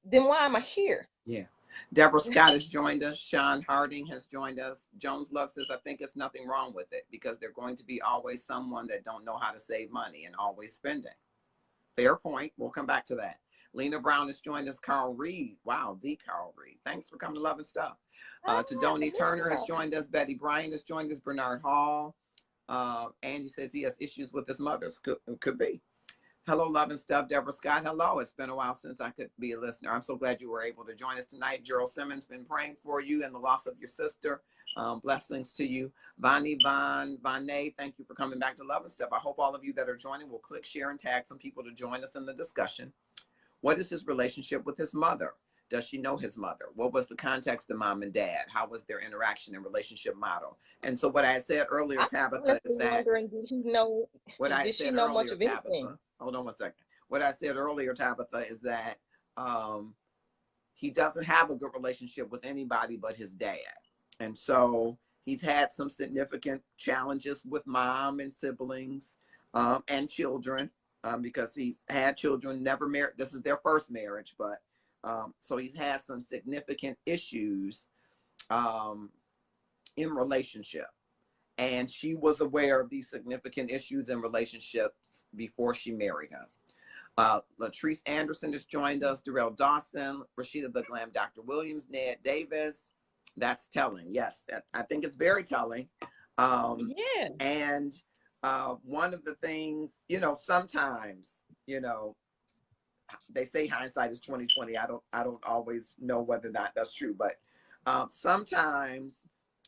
then why am I here? Yeah. Deborah Scott has joined us. Sean Harding has joined us. Jones Love says, I think it's nothing wrong with it because they're going to be always someone that don't know how to save money and always spending. Fair point. We'll come back to that. Lena Brown has joined us. Carl Reed. Wow, the Carl Reed. Thanks for coming to Love and Stuff. Tadoni Turner has joined us. Betty Bryan has joined us. Bernard Hall. Angie says he has issues with his mother's. Could be. Hello, Love and Stuff. Deborah Scott. Hello. It's been a while since I could be a listener. I'm so glad you were able to join us tonight. Gerald Simmons been praying for you and the loss of your sister. Blessings to you. Vonnie Vonne, thank you for coming back to Love and Stuff. I hope all of you that are joining will click, share, and tag some people to join us in the discussion. What is his relationship with his mother? Does she know his mother? What was the context of mom and dad? How was their interaction and relationship model? And so what I said earlier, Tabitha, is that wondering, did he know? Did she know much of anything? Hold on one second. What I said earlier, Tabitha, is that he doesn't have a good relationship with anybody but his dad. And so he's had some significant challenges with mom and siblings and children. Because he's had children, never married. This is their first marriage, but so he's had some significant issues in relationship. And she was aware of these significant issues in relationships before she married him. Latrice Anderson has joined us. Darrell Dawson, Rashida the Glam, Dr. Williams, Ned Davis. That's telling. Yes, I think it's very telling. Yeah. And one of the things, sometimes, they say hindsight is 20/20. I don't always know whether or not that's true, but sometimes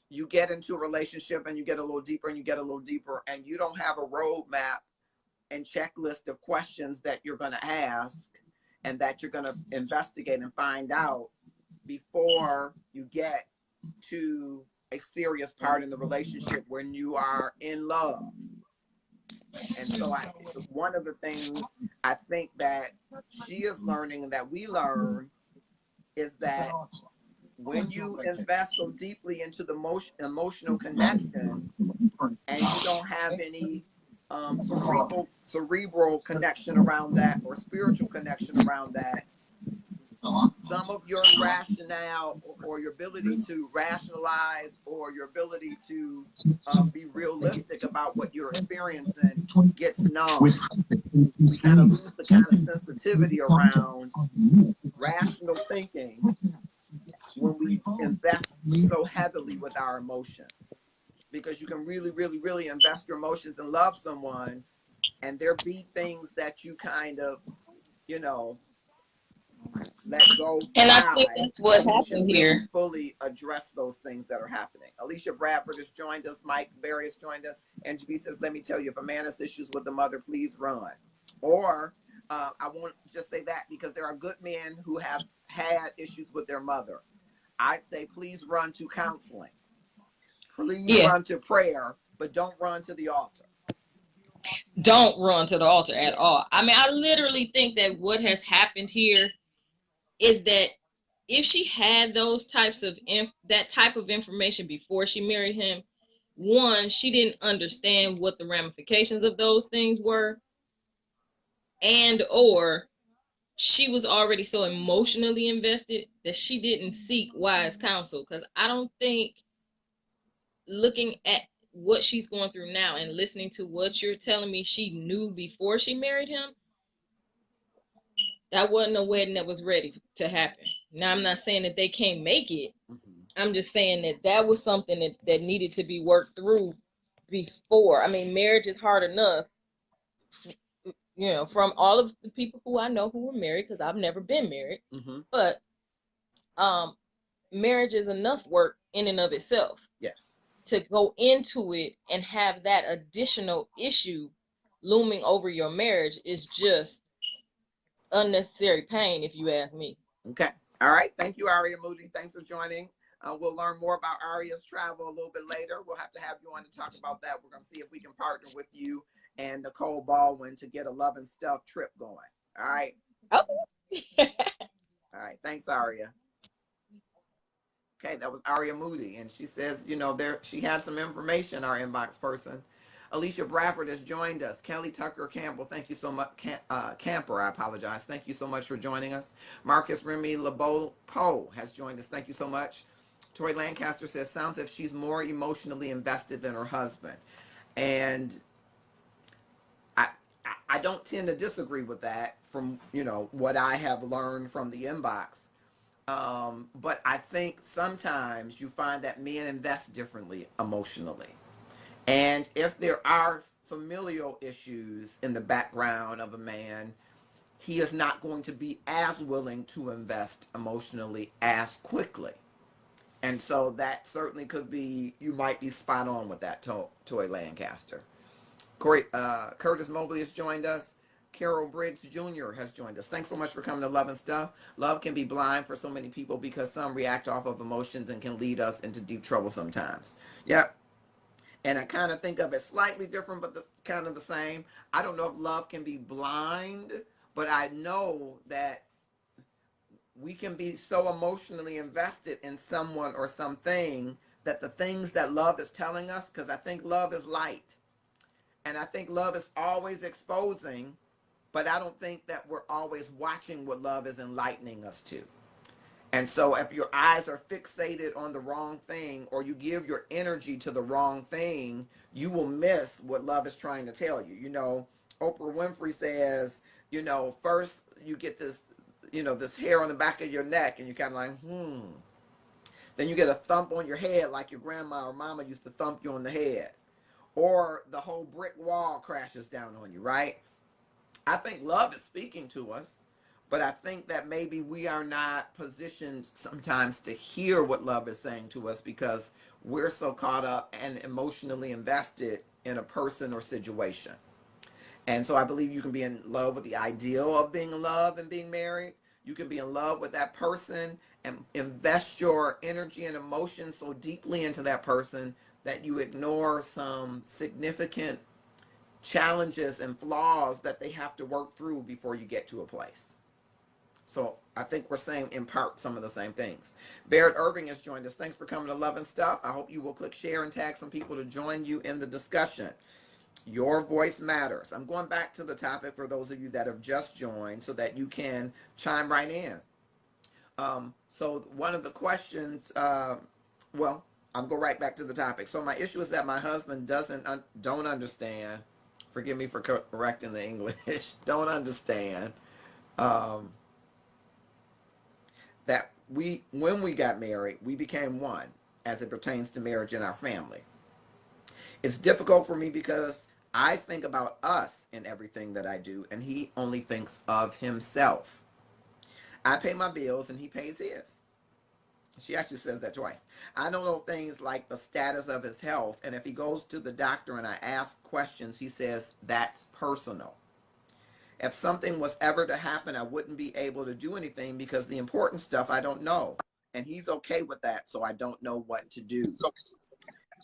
you get into a relationship and you get a little deeper and you get a little deeper and you don't have a roadmap and checklist of questions that you're going to ask and that you're going to investigate and find out before you get to a serious part in the relationship when you are in love. And so one of the things I think that she is learning and that we learn is that when you invest so deeply into the emotional connection and you don't have any cerebral connection around that or spiritual connection around that, some of your rationale or your ability to rationalize or your ability to be realistic about what you're experiencing gets numb. We kind of lose the kind of sensitivity around rational thinking when we invest so heavily with our emotions. Because you can really, really, really invest your emotions and love someone, and there be things that you kind of, let go. And I think that's what happened here. Fully address those things that are happening. Alicia Bradford has joined us. Mike Berry has joined us. Angie B says, let me tell you, if a man has issues with the mother, please run. Or I won't just say that because there are good men who have had issues with their mother. I'd say, please run to counseling. Please run to prayer, but don't run to the altar. Don't run to the altar at all. I mean, I literally think that what has happened here is that if she had those types of that type of information before she married him, one, she didn't understand what the ramifications of those things were, and or she was already so emotionally invested that she didn't seek wise counsel. Because I don't think, looking at what she's going through now and listening to what you're telling me she knew before she married him, that wasn't a wedding that was ready to happen. Now, I'm not saying that they can't make it. I'm just saying that that was something that needed to be worked through before. I mean, marriage is hard enough, from all of the people who I know who were married, because I've never been married, but marriage is enough work in and of itself. Yes. To go into it and have that additional issue looming over your marriage is just unnecessary pain, if you ask me. Okay. All right. Thank you, Aria Moody. Thanks for joining. We'll learn more about Aria's travel a little bit later. We'll have to have you on to talk about that. We're going to see if we can partner with you and Nicole Baldwin to get a Love and Stuff trip going. All right. Okay. All right. Thanks, Aria. Okay, that was Aria Moody, and she says, she had some information, our inbox person. Alicia Bradford has joined us. Kelly Tucker Campbell, thank you so much. Camper, I apologize. Thank you so much for joining us. Marcus Remy LeBeau has joined us. Thank you so much. Tori Lancaster says, sounds as if she's more emotionally invested than her husband. And I don't tend to disagree with that from, what I have learned from the inbox. But I think sometimes you find that men invest differently emotionally. And if there are familial issues in the background of a man, he is not going to be as willing to invest emotionally as quickly. And so that certainly could be, you might be spot on with that, Toy Lancaster. Curtis Mobley has joined us. Carol Briggs Jr. has joined us. Thanks so much for coming to Love and Stuff. Love can be blind for so many people because some react off of emotions and can lead us into deep trouble sometimes. Yep. And I kind of think of it slightly different, but kind of the same. I don't know if love can be blind, but I know that we can be so emotionally invested in someone or something that the things that love is telling us, because I think love is light. And I think love is always exposing, but I don't think that we're always watching what love is enlightening us to. And so if your eyes are fixated on the wrong thing, or you give your energy to the wrong thing, you will miss what love is trying to tell you. Oprah Winfrey says, first you get this, this hair on the back of your neck, and you're kind of like, Then you get a thump on your head like your grandma or mama used to thump you on the head. Or the whole brick wall crashes down on you, right? I think love is speaking to us, but I think that maybe we are not positioned sometimes to hear what love is saying to us because we're so caught up and emotionally invested in a person or situation. And so I believe you can be in love with the ideal of being in love and being married. You can be in love with that person and invest your energy and emotion so deeply into that person that you ignore some significant challenges and flaws that they have to work through before you get to a place. So I think we're saying in part some of the same things. Barrett Irving has joined us. Thanks for coming to Love and Stuff. I hope you will click share and tag some people to join you in the discussion. Your voice matters. I'm going back to the topic for those of you that have just joined so that you can chime right in. So one of the questions, I'll go right back to the topic. So my issue is that my husband don't understand. Forgive me for correcting the English. Don't understand that when we got married, we became one as it pertains to marriage in our family. It's difficult for me because I think about us in everything that I do, and he only thinks of himself. I pay my bills and he pays his. She actually says that twice. I don't know things like the status of his health, and if he goes to the doctor and I ask questions, he says that's personal. If something was ever to happen, I wouldn't be able to do anything because the important stuff I don't know, and he's okay with that, so I don't know what to do.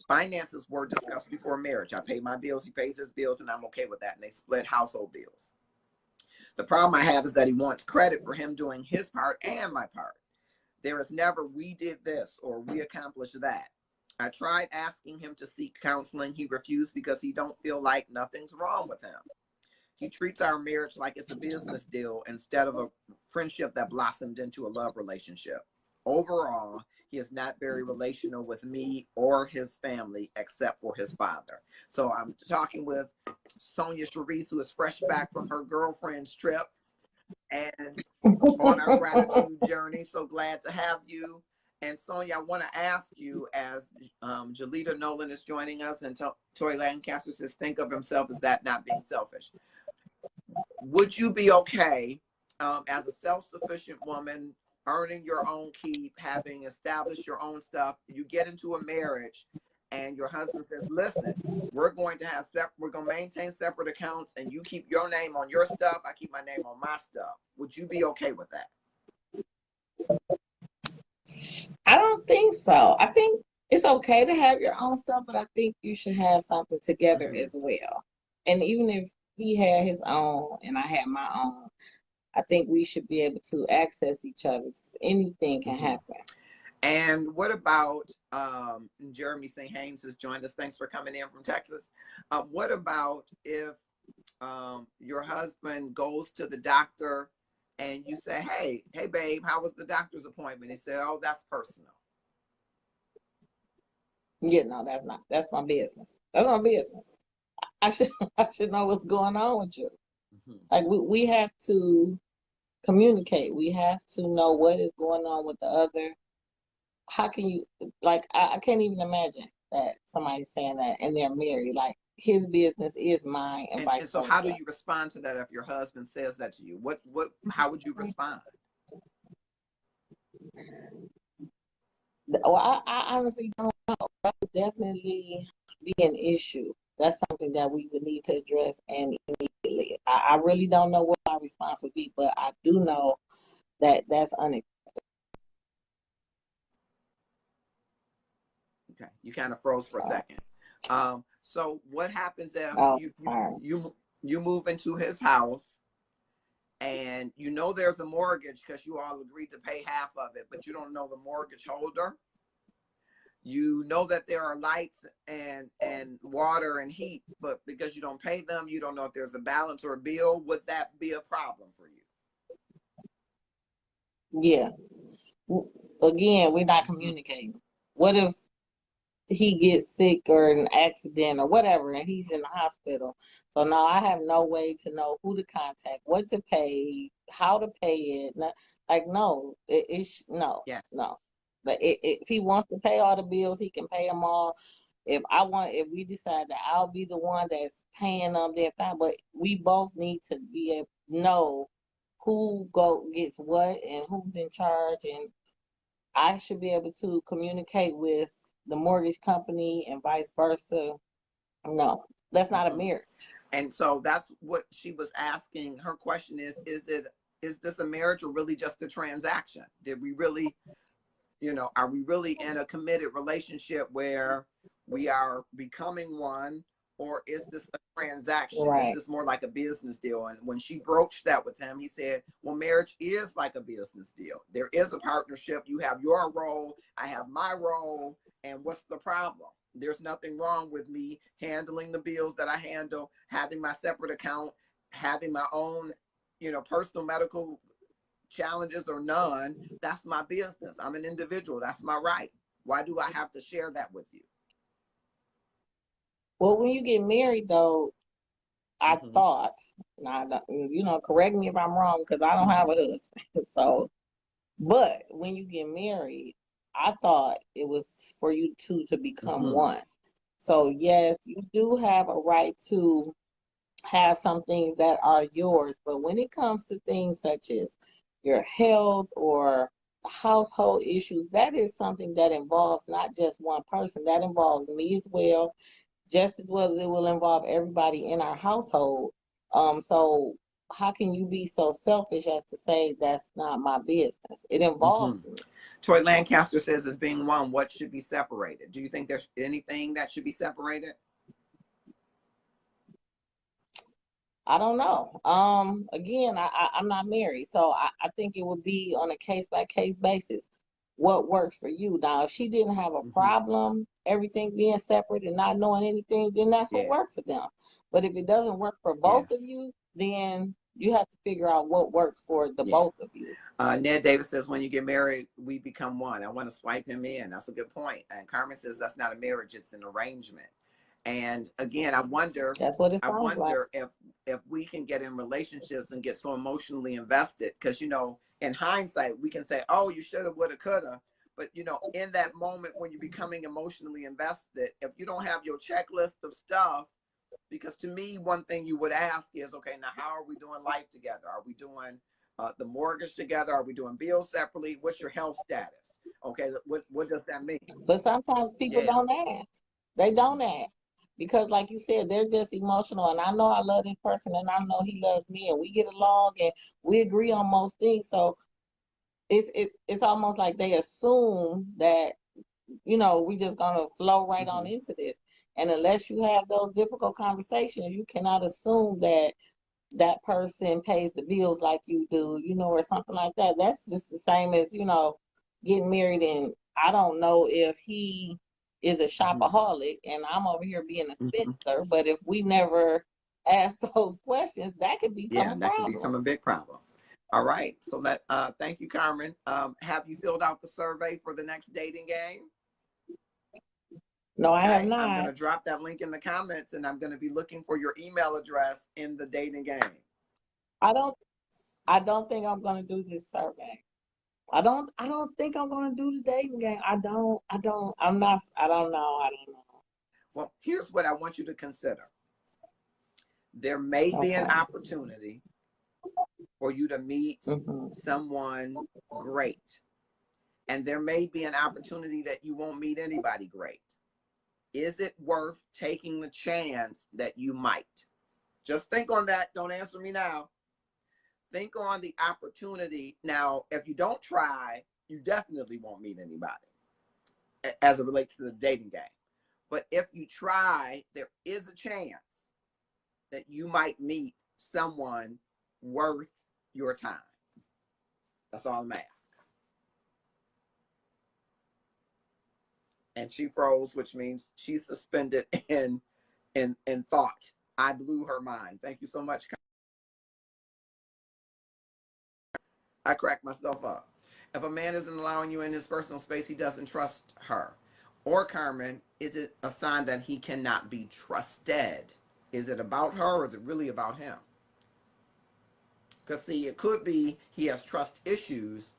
Finances were discussed before marriage. I pay my bills, he pays his bills, and I'm okay with that, and they split household bills. The problem I have is that he wants credit for him doing his part and my part. There is never, we did this or we accomplished that. I tried asking him to seek counseling. He refused because he don't feel like nothing's wrong with him. He treats our marriage like it's a business deal instead of a friendship that blossomed into a love relationship. Overall, he is not very relational with me or his family except for his father. So I'm talking with Sonia Cherise, who is fresh back from her girlfriend's trip and on our gratitude journey. So glad to have you. And Sonia, I want to ask you, as Jalita Nolan is joining us and Toy Lancaster says, think of himself as that not being selfish. Would you be okay as a self-sufficient woman, earning your own keep, having established your own stuff, you get into a marriage and your husband says, listen, we're going to maintain separate accounts and you keep your name on your stuff, I keep my name on my stuff. Would you be okay with that? I don't think so. I think it's okay to have your own stuff, but I think you should have something together as well. And even if he had his own and I had my own, I think we should be able to access each other. Anything can happen. And what about Jeremy St. Haynes has joined us. Thanks for coming in from Texas. What about if your husband goes to the doctor and you say, hey babe, how was the doctor's appointment? He said, oh, that's personal. Yeah, no, that's my business. That's my business. I should know what's going on with you. Like we have to communicate. We have to know what is going on with the other. How can you, like, I can't even imagine that somebody's saying that and they're married. Like, his business is mine and vice so versa. how do you respond to that if your husband says that to you? How would you respond? Well, I honestly don't know. That would definitely be an issue. That's something that we would need to address and immediately. I really don't know what my response would be, but I do know that that's unacceptable. Okay, you kind of froze for a second. So what happens if you move into his house and you know there's a mortgage because you all agreed to pay half of it, but you don't know the mortgage holder? You know that there are lights and water and heat, but because you don't pay them, you don't know if there's a balance or a bill. Would that be a problem for you? Yeah. Again, we're not communicating. What if he gets sick or an accident or whatever and he's in the hospital? So now I have no way to know who to contact, what to pay, how to pay it. No, no. But if he wants to pay all the bills, he can pay them all. If we decide that I'll be the one that's paying them, then fine. But we both need to be able to know who gets what and who's in charge, and I should be able to communicate with the mortgage company and vice versa. No, that's not a marriage. And so that's what she was asking. Her question is this a marriage or really just a transaction? Did we really, are we really in a committed relationship where we are becoming one, or is this a transaction? Right. Is this more like a business deal? And when she broached that with him, he said, well, marriage is like a business deal. There is a partnership. You have your role, I have my role, and what's the problem? There's nothing wrong with me handling the bills that I handle, having my separate account, having my own, personal medical challenges or none. That's my business. I'm an individual. That's my right. Why do I have to share that with you? Well, when you get married, though, I thought, correct me if I'm wrong, because I don't have a husband. But when you get married, I thought it was for you two to become one. So yes, you do have a right to have some things that are yours. But when it comes to things such as your health or household issues, that is something that involves not just one person. That involves me as well, just as well as it will involve everybody in our household. So how can you be so selfish as to say that's not my business? It involves me. Toy Lancaster says, as being one, what should be separated? Do you think there's anything that should be separated? I don't know. Again, I'm not married, so I think it would be on a case-by-case basis. What works for you? Now, if she didn't have a problem, everything being separate and not knowing anything, then that's what worked for them. But if it doesn't work for both of you, then you have to figure out what works for the both of you. Ned Davis says, when you get married, we become one. I want to swipe him in. That's a good point. And Carmen says, that's not a marriage, it's an arrangement. And again, I wonder if we can get in relationships and get so emotionally invested, because, in hindsight, we can say, oh, you should have, would have, could have. But, in that moment when you're becoming emotionally invested, if you don't have your checklist of stuff, because to me, one thing you would ask is, okay, now how are we doing life together? Are we doing the mortgage together? Are we doing bills separately? What's your health status? Okay, what does that mean? But sometimes people don't ask. They don't ask. Because like you said, they're just emotional. And I know I love this person and I know he loves me and we get along and we agree on most things. So it's almost like they assume that we just gonna flow right on into this. And unless you have those difficult conversations, you cannot assume that that person pays the bills like you do, or something like that. That's just the same as, getting married. And I don't know if he is a shopaholic and I'm over here being a spinster, but if we never ask those questions, that could become a that can problem. become a big problem. All right. So thank you, Carmen. Have you filled out the survey for the next dating game? No, I have I'm not. going to drop that link in the comments, and I'm going to be looking for your email address in the dating game. I don't think I'm gonna do this survey. I don't think I'm gonna do the dating game. I'm not, I don't know. Well, here's what I want you to consider. There may be an Okay. opportunity for you to meet someone great. And there may be an opportunity that you won't meet anybody great. Is it worth taking the chance that you might? Just think on that. Don't answer me now. Think on the opportunity. Now, if you don't try, you definitely won't meet anybody as it relates to the dating game. But if you try, there is a chance that you might meet someone worth your time. That's all I'm asking. And she froze, which means she's suspended in thought. I blew her mind. Thank you so much. I cracked myself up. If a man isn't allowing you in his personal space, he doesn't trust her. Or Carmen, is it a sign that he cannot be trusted? Is it about her or is it really about him? Because see, it could be he has trust issues,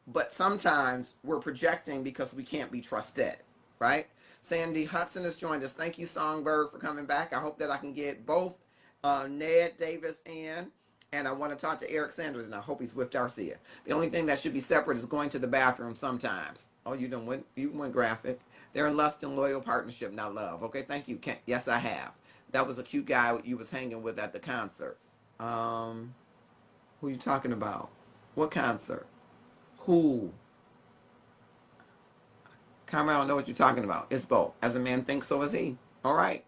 but sometimes we're projecting because we can't be trusted, right? Sandy Hudson has joined us. Thank you, Songbird, for coming back. I hope that I can get both Ned Davis in, and I want to talk to Eric Sanders, and I hope he's with Darcia. The only thing that should be separate is going to the bathroom sometimes. Oh, you went graphic. They're in lust and loyal partnership, not love. Okay, thank you. Yes, I have. That was a cute guy you was hanging with at the concert. Who you talking about? What concert? Who? Carmen, I don't know what you're talking about. It's both. As a man thinks, so is he. All right.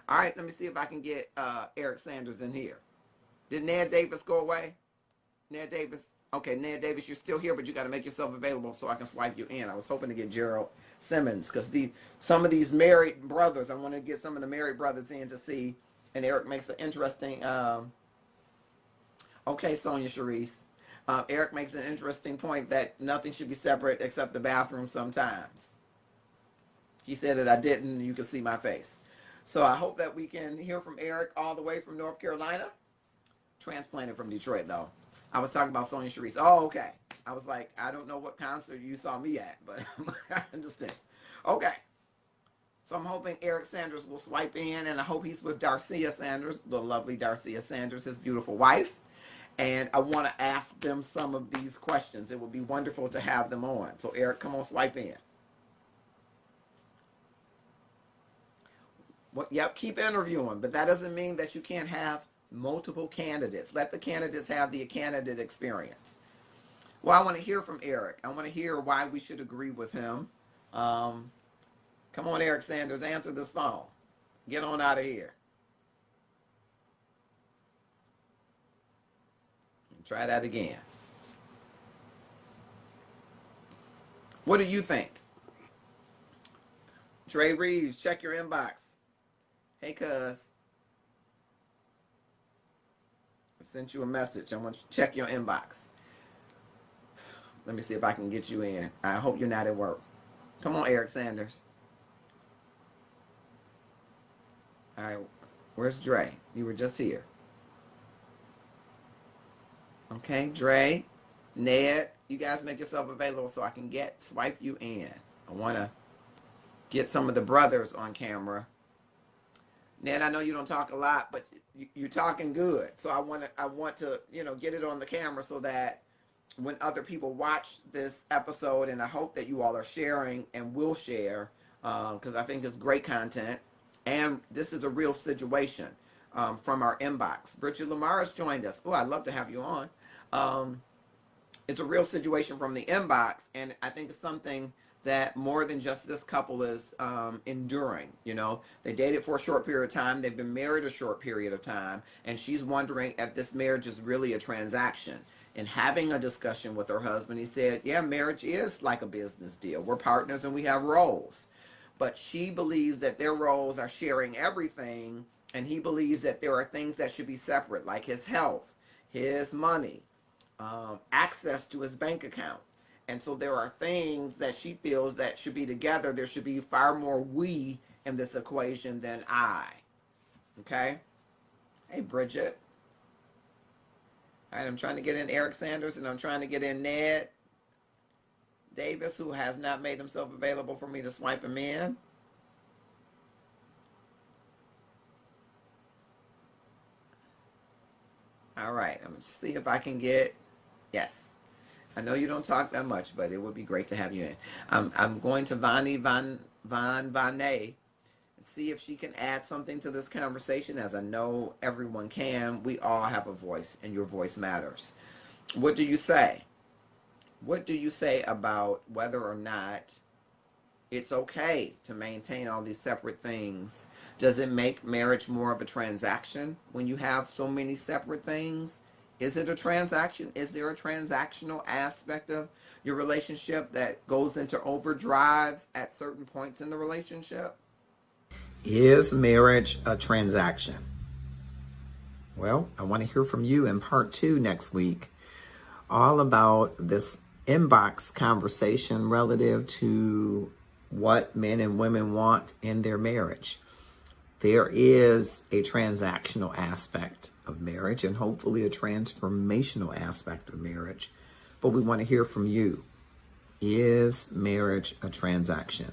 All right, let me see if I can get Eric Sanders in here. Did Ned Davis go away? Ned Davis? Okay, Ned Davis, you're still here, but you got to make yourself available so I can swipe you in. I was hoping to get Gerald Simmons because some of these married brothers, I want to get some of the married brothers in to see. And Eric makes an interesting, okay, Sonia Sharice. Eric makes an interesting point that nothing should be separate except the bathroom sometimes. He said that I didn't, and you can see my face. So I hope that we can hear from Eric all the way from North Carolina. Transplanted from Detroit, though. I was talking about Sonia Sharice. Oh, okay. I was like, I don't know what concert you saw me at, but I understand. Okay. So I'm hoping Eric Sanders will swipe in, and I hope he's with Darcia Sanders, the lovely Darcia Sanders, his beautiful wife. And I want to ask them some of these questions. It would be wonderful to have them on. So Eric, come on, swipe in. Yep, keep interviewing, but that doesn't mean that you can't have multiple candidates. Let the candidates have the candidate experience. Well, I want to hear from Eric. I want to hear why we should agree with him. Come on, Eric Sanders, answer this phone. Get on out of here. Try that again. What do you think? Dre Reeves, check your inbox. Hey, cuz. I sent you a message. I want you to check your inbox. Let me see if I can get you in. I hope you're not at work. Come on, Eric Sanders. All right. Where's Dre? You were just here. Okay, Dre, Ned, you guys make yourself available so I can swipe you in. I want to get some of the brothers on camera. Ned, I know you don't talk a lot, but you're talking good. So I want to, get it on the camera so that when other people watch this episode, and I hope that you all are sharing and will share, because I think it's great content. And this is a real situation from our inbox. Bridget Lamar has joined us. Oh, I'd love to have you on. It's a real situation from the inbox, and I think it's something that more than just this couple is enduring. They dated for a short period of time, they've been married a short period of time, and she's wondering if this marriage is really a transaction. And having a discussion with her husband, he said, yeah, marriage is like a business deal. We're partners and we have roles. But she believes that their roles are sharing everything, and he believes that there are things that should be separate, like his health, his money, access to his bank account. And so there are things that she feels that should be together. There should be far more we in this equation than I. Okay? Hey, Bridget. All right, I'm trying to get in Eric Sanders, and I'm trying to get in Ned Davis, who has not made himself available for me to swipe him in. All right, I'm going to see if I can get, yes. I know you don't talk that much, but it would be great to have you in. I'm going to Vani Van and see if she can add something to this conversation, as I know everyone can. We all have a voice, and your voice matters. What do you say? What do you say about whether or not it's okay to maintain all these separate things? Does it make marriage more of a transaction when you have so many separate things? Is it a transaction? Is there a transactional aspect of your relationship that goes into overdrives at certain points in the relationship? Is marriage a transaction? Well, I want to hear from you in part 2 next week, all about this inbox conversation relative to what men and women want in their marriage. There is a transactional aspect of marriage and hopefully a transformational aspect of marriage, but we want to hear from you. Is marriage a transaction?